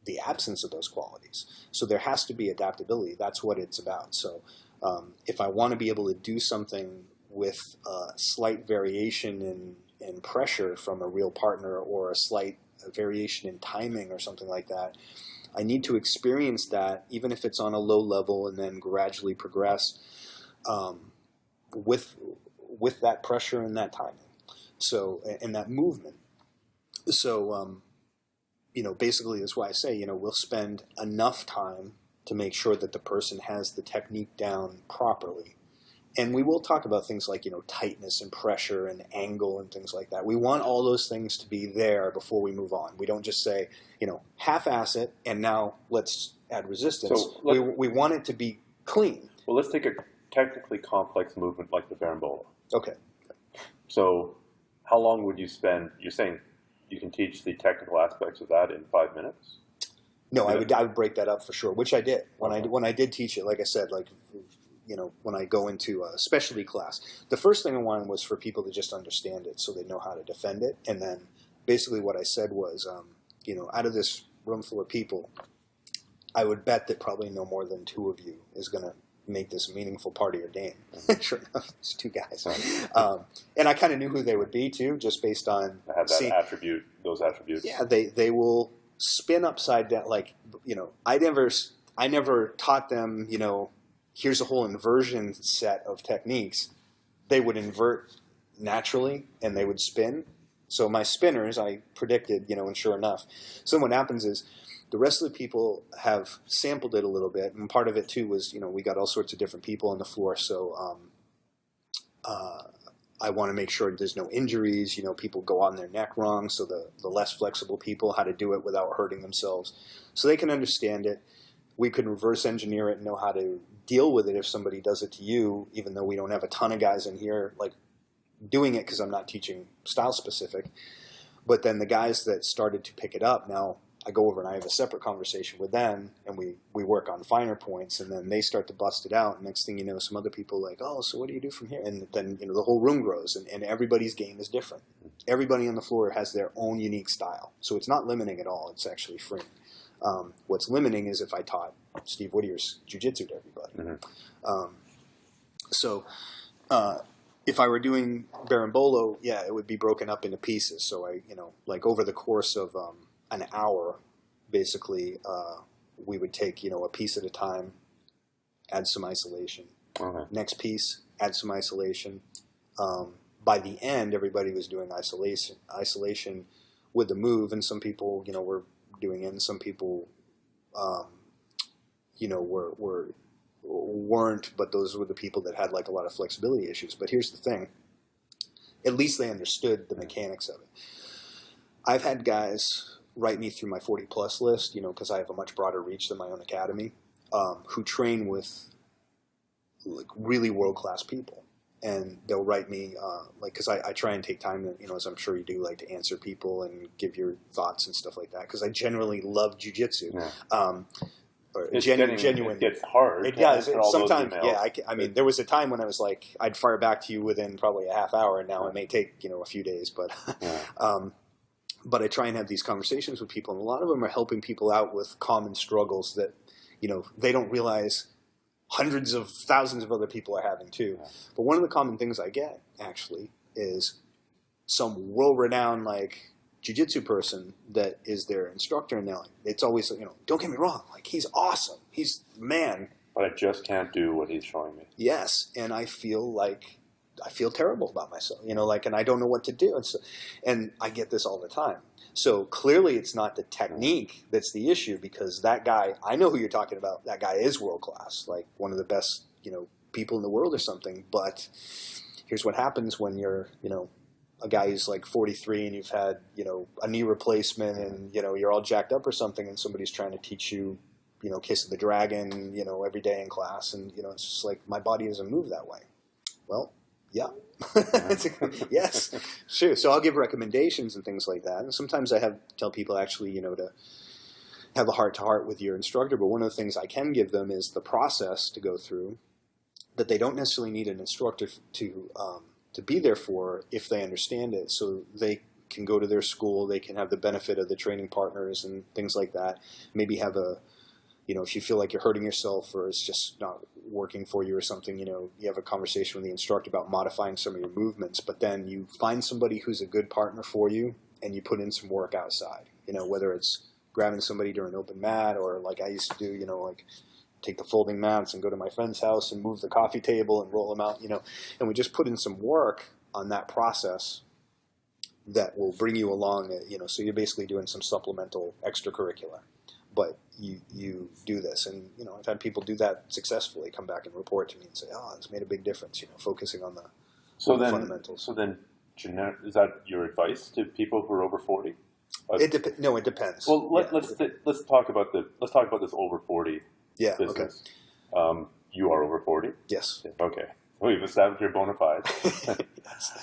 the absence of those qualities. So there has to be adaptability. That's what it's about. So if I want to be able to do something with a slight variation in pressure from a real partner, or a slight variation in timing or something like that, I need to experience that, even if it's on a low level, and then gradually progress with that pressure and that timing. So, and that movement. So, basically that's why I say, we'll spend enough time to make sure that the person has the technique down properly. And we will talk about things like, tightness and pressure and angle and things like that. We want all those things to be there before we move on. We don't just say, half-ass it, and now let's add resistance. So we want it to be clean. Well, let's take a technically complex movement like the berimbolo. Okay. So how long would you spend? You're saying you can teach the technical aspects of that in 5 minutes? No, I would break that up for sure, which I did. When I did teach it, like I said, when I go into a specialty class, the first thing I wanted was for people to just understand it so they know how to defend it. And then basically what I said was, out of this room full of people, I would bet that probably no more than 2 of you is going to make this a meaningful part of your game. Sure enough, it's 2 guys. And I kind of knew who they would be too, just based on have that those attributes. Yeah, they will spin upside down. I never taught them, here's a whole inversion set of techniques. They would invert naturally and they would spin. So my spinners, I predicted, and sure enough. So what happens is the rest of the people have sampled it a little bit. And part of it too was, we got all sorts of different people on the floor. So I want to make sure there's no injuries. People go on their neck wrong. So the less flexible people, how to do it without hurting themselves. So they can understand it. We could reverse engineer it and know how to deal with it if somebody does it to you, even though we don't have a ton of guys in here doing it because I'm not teaching style specific. But then the guys that started to pick it up, now I go over and I have a separate conversation with them and we work on finer points and then they start to bust it out. And next thing you know, some other people are like, oh, so what do you do from here? And then, the whole room grows and everybody's game is different. Everybody on the floor has their own unique style. So it's not limiting at all. It's actually freeing. What's limiting is if I taught Steve Whittier's jiu-jitsu to everybody. Mm-hmm. If I were doing berimbolo, yeah, it would be broken up into pieces. So over the course of an hour, basically, we would take, a piece at a time, add some isolation. Okay. Next piece, add some isolation. By the end, everybody was doing isolation with the move, and some people, were doing it, and some people, weren't, but those were the people that had a lot of flexibility issues. But here's the thing. At least they understood the mechanics of it. I've had guys write me through my 40-plus list, because I have a much broader reach than my own academy, who train with really world-class people. And they'll write me, because I try and take time, as I'm sure you do, to answer people and give your thoughts and stuff like that, because I generally love jiu-jitsu. Yeah. Genuine. It gets hard. It does. Sometimes, yeah. I mean, there was a time when I was I'd fire back to you within probably a half hour, and now it may take, a few days, but... Yeah. But I try and have these conversations with people, and a lot of them are helping people out with common struggles that, they don't realize hundreds of thousands of other people are having too. Yeah. But one of the common things I get, actually, is some world-renowned, jiu-jitsu person that is their instructor, and it's always, don't get me wrong, he's awesome. He's the man. But I just can't do what he's showing me. Yes, and I feel terrible about myself, and I don't know what to do. And I get this all the time. So clearly it's not the technique that's the issue, because that guy, I know who you're talking about. That guy is world class, one of the best, people in the world or something. But here's what happens when you're, a guy who's 43 and you've had, a knee replacement and, you're all jacked up or something, and somebody's trying to teach you, Kiss of the Dragon, every day in class. And, it's just my body doesn't move that way. Well, yeah. Yes, sure. So I'll give recommendations and things like that. And sometimes I tell people actually, to have a heart-to-heart with your instructor. But one of the things I can give them is the process to go through that they don't necessarily need an instructor to be there for if they understand it. So they can go to their school. They can have the benefit of the training partners and things like that. Maybe have if you feel like you're hurting yourself or it's just not working for you or something, you have a conversation with the instructor about modifying some of your movements, but then you find somebody who's a good partner for you and you put in some work outside, whether it's grabbing somebody during an open mat or I used to do, take the folding mats and go to my friend's house and move the coffee table and roll them out, and we just put in some work on that process that will bring you along, so you're basically doing some supplemental extracurricular. but you do this. And, I've had people do that successfully, come back and report to me and say, oh, it's made a big difference, focusing on the fundamentals. So then, is that your advice to people who are over 40? It depends. Well, let's talk about this over 40 business. Okay. You are over 40? Yes. Okay. Well, you've established your bona fides.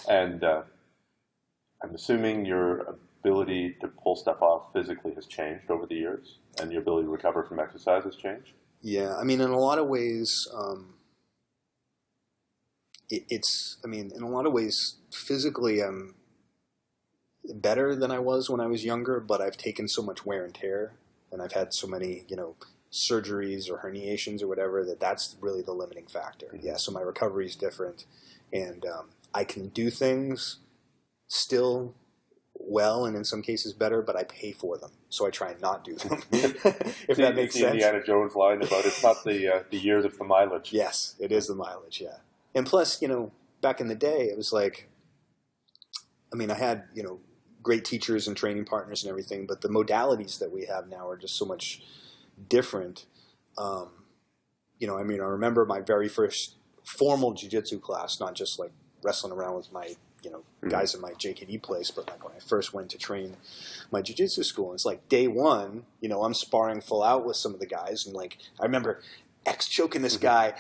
And I'm assuming your ability to pull stuff off physically has changed over the years, and your ability to recover from exercise has changed? Yeah. I mean, in a lot of ways, physically I'm better than I was when I was younger, but I've taken so much wear and tear, and I've had so many, surgeries or herniations or whatever, that's really the limiting factor. Mm-hmm. Yeah, so my recovery is different, and I can do things still well, and in some cases better, but I pay for them, so I try and not do them. If that makes sense. Indiana Jones line about it's not the years, it's the mileage. Yes, it is the mileage. Yeah, and plus, back in the day, it was like, I had great teachers and training partners and everything, but the modalities that we have now are just so much different. I remember my very first formal jiu-jitsu class, not just like wrestling around with my, guys in my JKD place, but like when I first went to train my jiu-jitsu school, it's like day one, I'm sparring full out with some of the guys, and like I remember choking this guy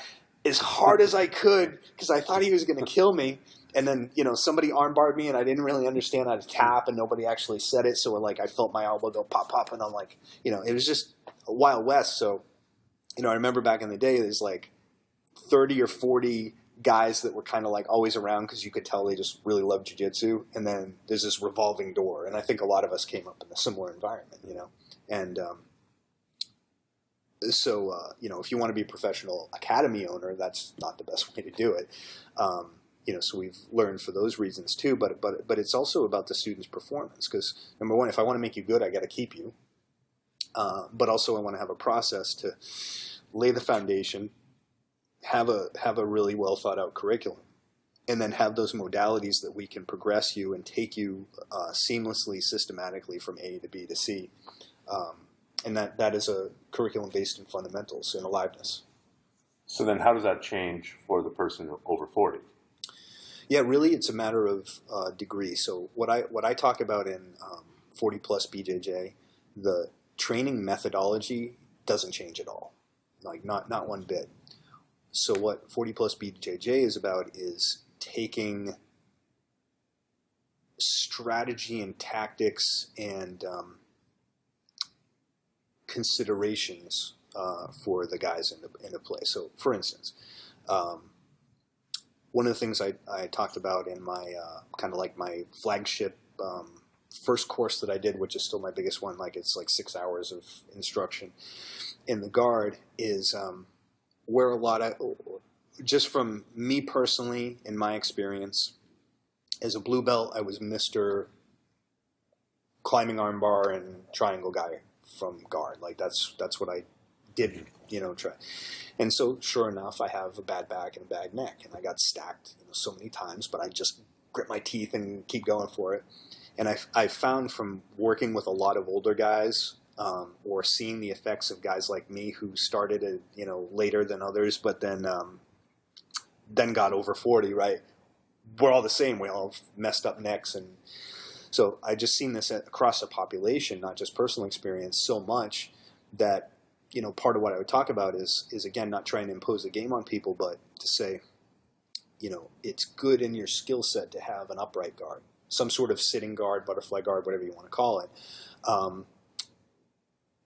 as hard as I could because I thought he was going to kill me. And then, somebody armbarred me, and I didn't really understand how to tap, and nobody actually said it. So, like, I felt my elbow go pop, pop, and I'm like, it was just a Wild West. So, I remember back in the day, there's like 30 or 40 guys that were kind of like always around because you could tell they just really loved jiu-jitsu. And then there's this revolving door. And I think a lot of us came up in a similar environment, And so, if you want to be a professional academy owner, that's not the best way to do it. So we've learned for those reasons too, but it's also about the student's performance, because number one, if I want to make you good, I got to keep you. But also I want to have a process to lay the foundation, have a really well thought out curriculum, and then have those modalities that we can progress you and take you seamlessly, systematically from A to B to C. And that is a curriculum based in fundamentals and aliveness. So then how does that change for the person over 40? Yeah, really, it's a matter of degree. So what I talk about in 40 plus BJJ, the training methodology doesn't change at all, like not one bit. So what 40 plus BJJ is about is taking strategy and tactics and considerations for the guys in the play. So, for instance. One of the things I talked about in my kind of like my flagship first course that I did, which is still my biggest one, like it's like 6 hours of instruction in the guard, is where a lot of, just from me personally, in my experience, as a blue belt, I was Mr. climbing armbar and triangle guy from guard. Like that's what I did, try. And so, sure enough, I have a bad back and a bad neck, and I got stacked so many times, but I just grit my teeth and keep going for it. And I found from working with a lot of older guys, or seeing the effects of guys like me who started it, later than others, but then got over 40, right? We're all the same. We all have messed up necks, and so I just seen this across the population, not just personal experience, so much that. Part of what I would talk about is again, not trying to impose a game on people, but to say, it's good in your skill set to have an upright guard, some sort of sitting guard, butterfly guard, whatever you want to call it.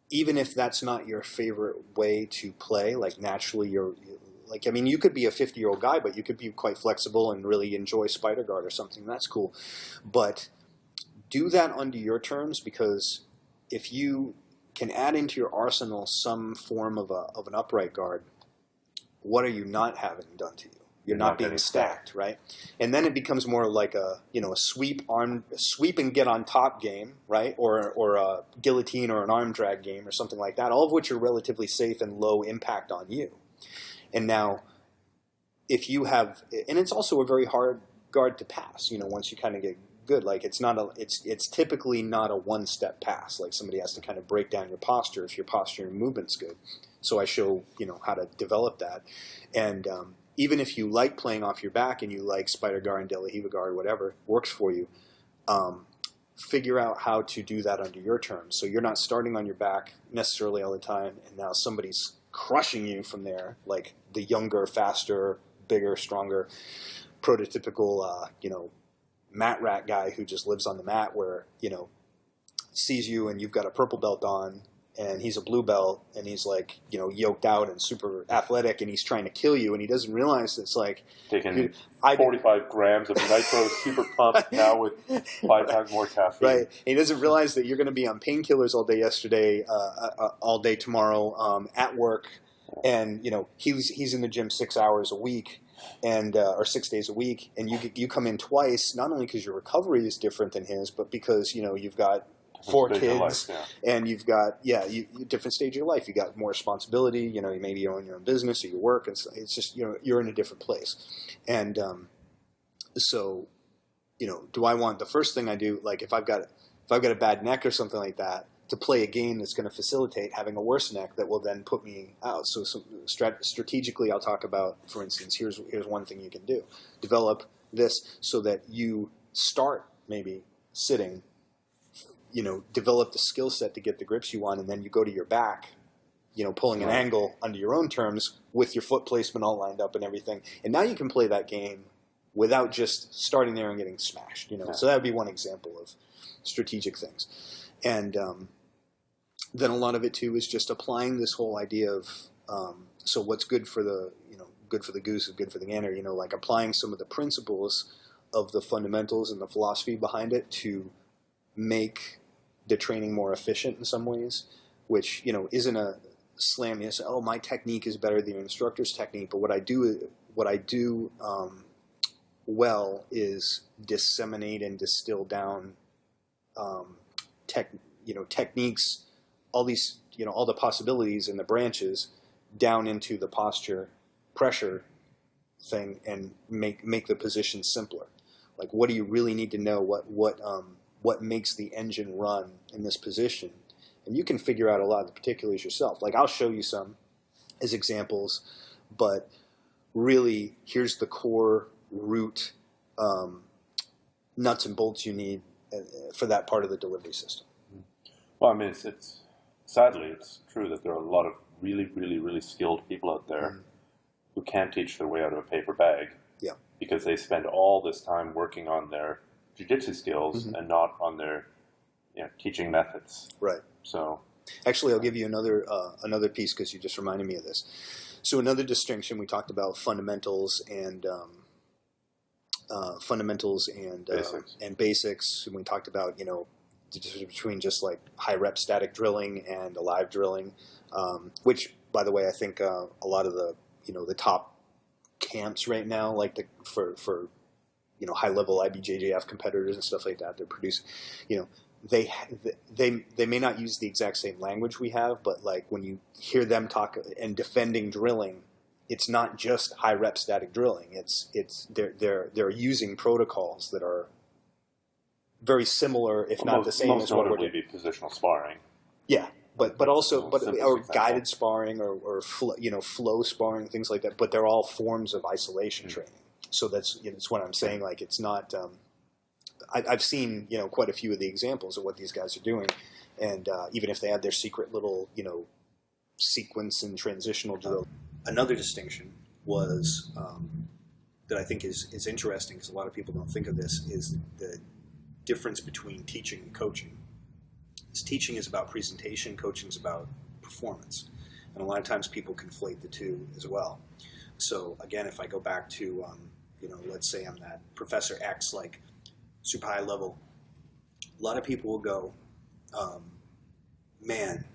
Even if that's not your favorite way to play, like naturally you could be a 50-year-old guy, but you could be quite flexible and really enjoy spider guard or something. That's cool. But do that under your terms, because if you can add into your arsenal some form of an upright guard, what are you not having done to you? You're not being stacked, right? And then it becomes more like a sweep and get on top game, right? Or a guillotine or an arm drag game or something like that, all of which are relatively safe and low impact on you. And now, if you have, and it's also a very hard guard to pass, once you kind of get good. Like it's typically not a one-step pass. Like somebody has to kind of break down your posture if your posture and movement's good. So I show, how to develop that. And even if you like playing off your back and you like spider guard and De La Riva guard, whatever works for you, figure out how to do that under your terms. So you're not starting on your back necessarily all the time, and now somebody's crushing you from there, like the younger, faster, bigger, stronger, prototypical, mat rat guy who just lives on the mat where, sees you and you've got a purple belt on and he's a blue belt and he's like, yoked out and super athletic and he's trying to kill you and he doesn't realize it's like taking 45 grams of nitro super pumped now with 5 times more caffeine. Right. And he doesn't realize that you're going to be on painkillers all day yesterday, all day tomorrow, at work. And, he's in the gym 6 hours a week and, or 6 days a week. And you come in twice, not only because your recovery is different than his, but because, you've got 4 kids and you've got, different stage of your life. You got more responsibility, you maybe you own your own business or you work. And so it's just, you're in a different place. And, so, do I want the first thing I do, like if I've got a bad neck or something like that, to play a game that's going to facilitate having a worse neck that will then put me out. So strategically, I'll talk about, for instance, here's one thing you can do. Develop this so that you start maybe sitting, develop the skill set to get the grips you want, and then you go to your back, pulling an angle under your own terms with your foot placement all lined up and everything. And now you can play that game without just starting there and getting smashed, So that would be one example of strategic things. And then a lot of it too is just applying this whole idea of so what's good for the good for the goose is good for the gander. Like applying some of the principles of the fundamentals and the philosophy behind it to make the training more efficient in some ways, which isn't a slam. Say, oh, my technique is better than your instructor's technique. But what I do well is disseminate and distill down techniques, all these, all the possibilities and the branches down into the posture pressure thing and make the position simpler. Like, what do you really need to know? What makes the engine run in this position? And you can figure out a lot of the particulars yourself. Like, I'll show you some as examples, but really here's the core root nuts and bolts you need for that part of the delivery system. Well, I mean, sadly, it's true that there are a lot of really, really, really skilled people out there who can't teach their way out of a paper bag because they spend all this time working on their jiu-jitsu skills and not on their teaching methods. Right. So, actually, I'll give you another piece because you just reminded me of this. So another distinction, we talked about fundamentals and basics, and we talked about the difference between just like high rep static drilling and alive drilling, which, by the way, I think a lot of the the top camps right now, like for high level IBJJF competitors and stuff like that, they're producing, they may not use the exact same language we have, but like when you hear them talk and defending drilling, it's not just high rep static drilling. They're using protocols that are very similar, if not the same as what we're doing. Most notably be positional sparring. Yeah, but also or guided sparring or flow sparring, things like that. But they're all forms of isolation training. So that's what I'm saying. Like, it's not. I've seen quite a few of the examples of what these guys are doing, and even if they had their secret little sequence and transitional drill. Another distinction was that I think is interesting, because a lot of people don't think of this, is the difference between teaching and coaching. Teaching is about presentation, coaching is about performance, and a lot of times people conflate the two as well. So again, if I go back to let's say I'm that Professor X, like super high level, a lot of people will go, man,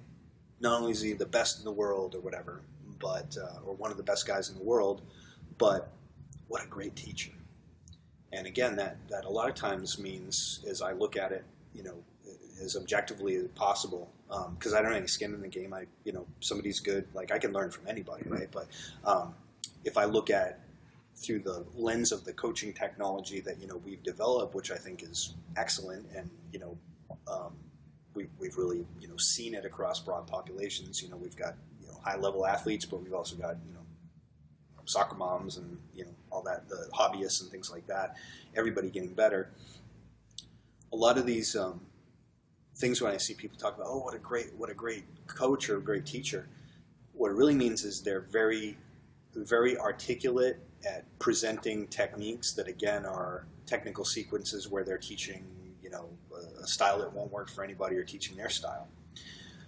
not only is he the best in the world or whatever, but or one of the best guys in the world, but what a great teacher. And again, that a lot of times means, as I look at it, as objectively as possible, because I don't have any skin in the game. Somebody's good, like I can learn from anybody, right? But if I look at through the lens of the coaching technology that, we've developed, which I think is excellent. And, we've really, seen it across broad populations. We've got, high level athletes, but we've also got, soccer moms and, all that, the hobbyists and things like that, everybody getting better. A lot of these things when I see people talk about, oh, what a great coach or a great teacher, what it really means is they're very, very articulate at presenting techniques that, again, are technical sequences where they're teaching, a style that won't work for anybody or teaching their style.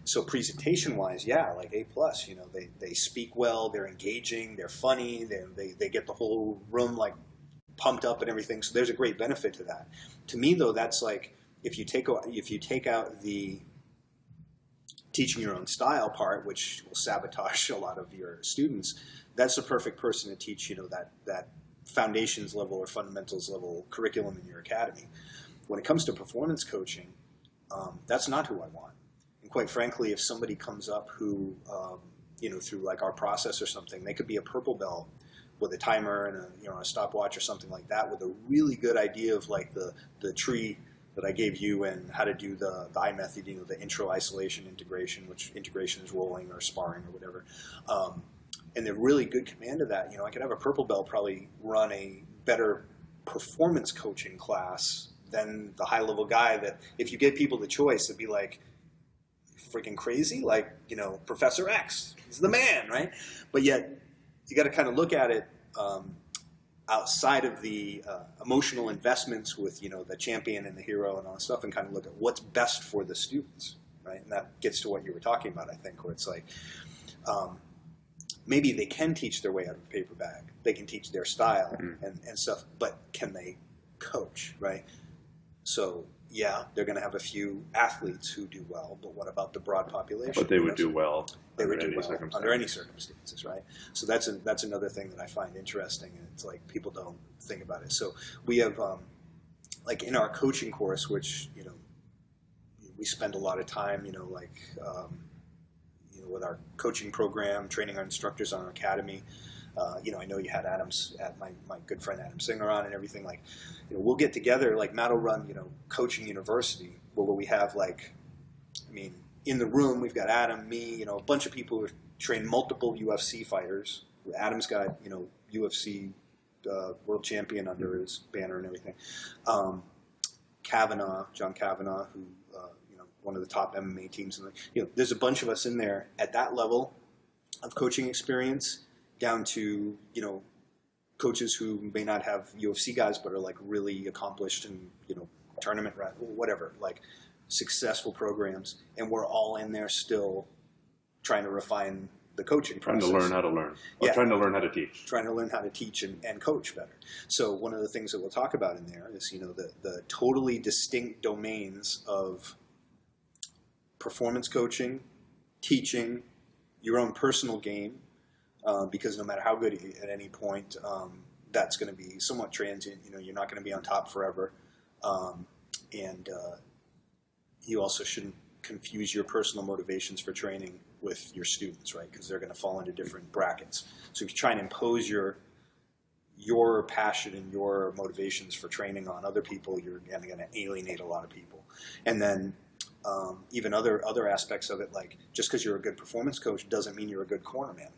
So presentation-wise, yeah, like A+, they speak well, they're engaging, they're funny, they get the whole room like pumped up and everything. So there's a great benefit to that. To me, though, that's like if you take out the teaching your own style part, which will sabotage a lot of your students, that's the perfect person to teach, that foundations level or fundamentals level curriculum in your academy. When it comes to performance coaching, that's not who I want. And quite frankly, if somebody comes up who, through like our process or something, they could be a purple belt with a timer and a stopwatch or something like that, with a really good idea of like the tree that I gave you and how to do the I method, the intro, isolation, integration, which integration is rolling or sparring or whatever. And they're really good command of that. I could have a purple belt probably run a better performance coaching class than the high level guy that if you give people the choice, it'd be like freaking crazy. Like, Professor X is the man, right? But yet you got to kind of look at it outside of the emotional investments with, the champion and the hero and all that stuff, and kind of look at what's best for the students, right? And that gets to what you were talking about, I think, where it's like maybe they can teach their way out of a paper bag. They can teach their style and stuff, but can they coach, right? So, yeah, they're going to have a few athletes who do well, but what about the broad population? But they would do well. They would do well under any circumstances, right? So that's another thing that I find interesting, and it's like people don't think about it. So we have, like in our coaching course, which we spend a lot of time, with our coaching program, training our instructors on our academy. I know you had my good friend Adam Singer on and everything. Like, we'll get together. Like Matt will run, coaching university, where we have in the room we've got Adam, me, a bunch of people who train multiple UFC fighters. Adam's got UFC world champion under his banner and everything. John Kavanaugh, who one of the top MMA teams. There's a bunch of us in there at that level of coaching experience, down to, coaches who may not have UFC guys, but are like really accomplished and, tournament, whatever, like successful programs. And we're all in there still trying to refine the coaching process. Trying to learn how to learn. Or trying to learn how to teach. Trying to learn how to teach and coach better. So one of the things that we'll talk about in there is, the totally distinct domains of performance coaching, teaching, your own personal game, because no matter how good at any point, that's going to be somewhat transient. You're not going to be on top forever. And you also shouldn't confuse your personal motivations for training with your students, right? Because they're going to fall into different brackets. So if you try and impose your passion and your motivations for training on other people, you're going to alienate a lot of people. And then even other aspects of it, like just because you're a good performance coach doesn't mean you're a good cornerman.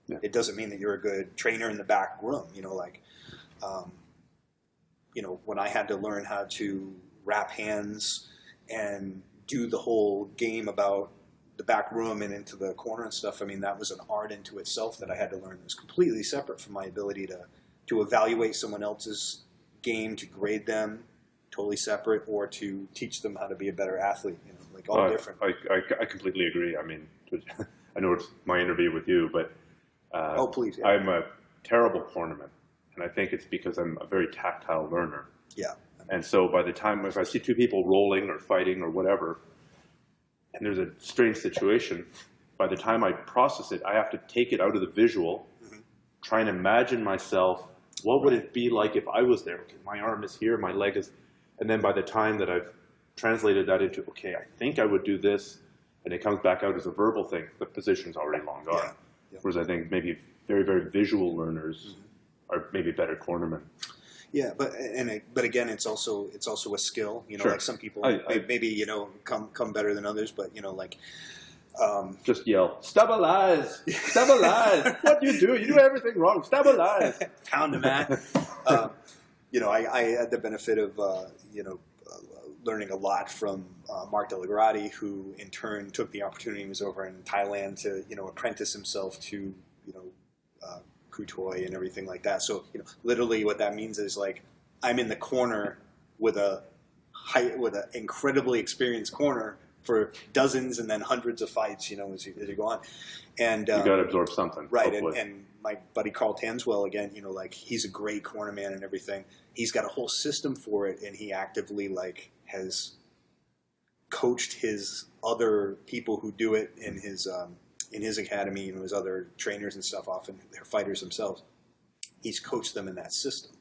Yeah. It doesn't mean that you're a good trainer in the back room. When I had to learn how to wrap hands and do the whole game about the back room and into the corner and stuff, that was an art into itself that I had to learn. It was completely separate from my ability to evaluate someone else's game, to grade them, totally separate, or to teach them how to be a better athlete. All different. I completely agree. I know it's my interview with you, but please. Yeah. I'm a terrible cornerman, and I think it's because I'm a very tactile learner. Yeah. And so by the time, if I see two people rolling or fighting or whatever, and there's a strange situation, by the time I process it, I have to take it out of the visual, try and imagine myself, what would it be like if I was there? Okay, my arm is here, my leg is, and then by the time that I've translated that into, okay, I think I would do this, and it comes back out as a verbal thing, the position's already long gone. Yeah. Whereas I think maybe very, very visual learners are maybe better cornermen. Yeah, but again, it's also a skill. You know, Sure. like some people maybe you know come better than others, but you know, like just yell, stabilize, stabilize. What do? You do everything wrong. Stabilize. Pound the mat. You know, I had the benefit of you know learning a lot from Mark Delagrati, who in turn took the opportunity. He was over in Thailand to you know apprentice himself to you know. Kutoy and everything like that. So, you know, literally what that means is like I'm in the corner with an incredibly experienced corner for dozens and then hundreds of fights, you know, as you go on. And you got to absorb something. Right. And my buddy Carl Tanswell, again, you know, like he's a great corner man and everything. He's got a whole system for it. And he actively like has coached his other people who do it in his academy, you know, his other trainers and stuff, often they're fighters themselves. He's coached them in that system,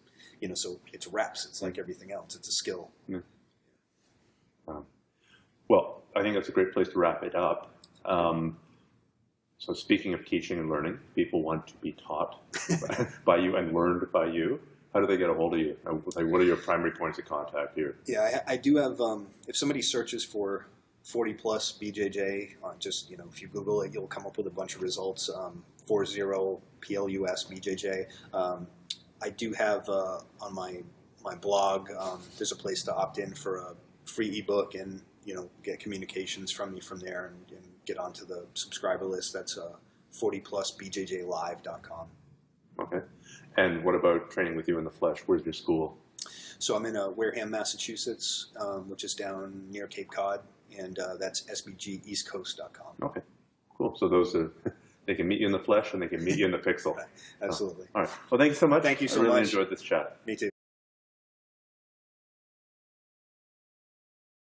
you know. So it's reps. It's like everything else. It's a skill. Yeah. Well, I think that's a great place to wrap it up. So speaking of teaching and learning, people want to be taught by you and learned by you. How do they get a hold of you? Like, what are your primary points of contact here? Yeah, I do have. If somebody searches for 40 plus BJJ, just, you know, if you Google it, you'll come up with a bunch of results. 40 PLUS BJJ. I do have on my blog, there's a place to opt in for a free ebook and, you know, get communications from me from there and get onto the subscriber list. That's 40plusbjjlive.com. Okay. And what about training with you in the flesh? Where's your school? So I'm in Wareham, Massachusetts, which is down near Cape Cod. And that's sbgeastcoast.com. Okay, cool. So those are, they can meet you in the flesh and they can meet you in the pixel. Absolutely. All right. Well, thank you so much. Thank you so much. I really enjoyed this chat. Me too.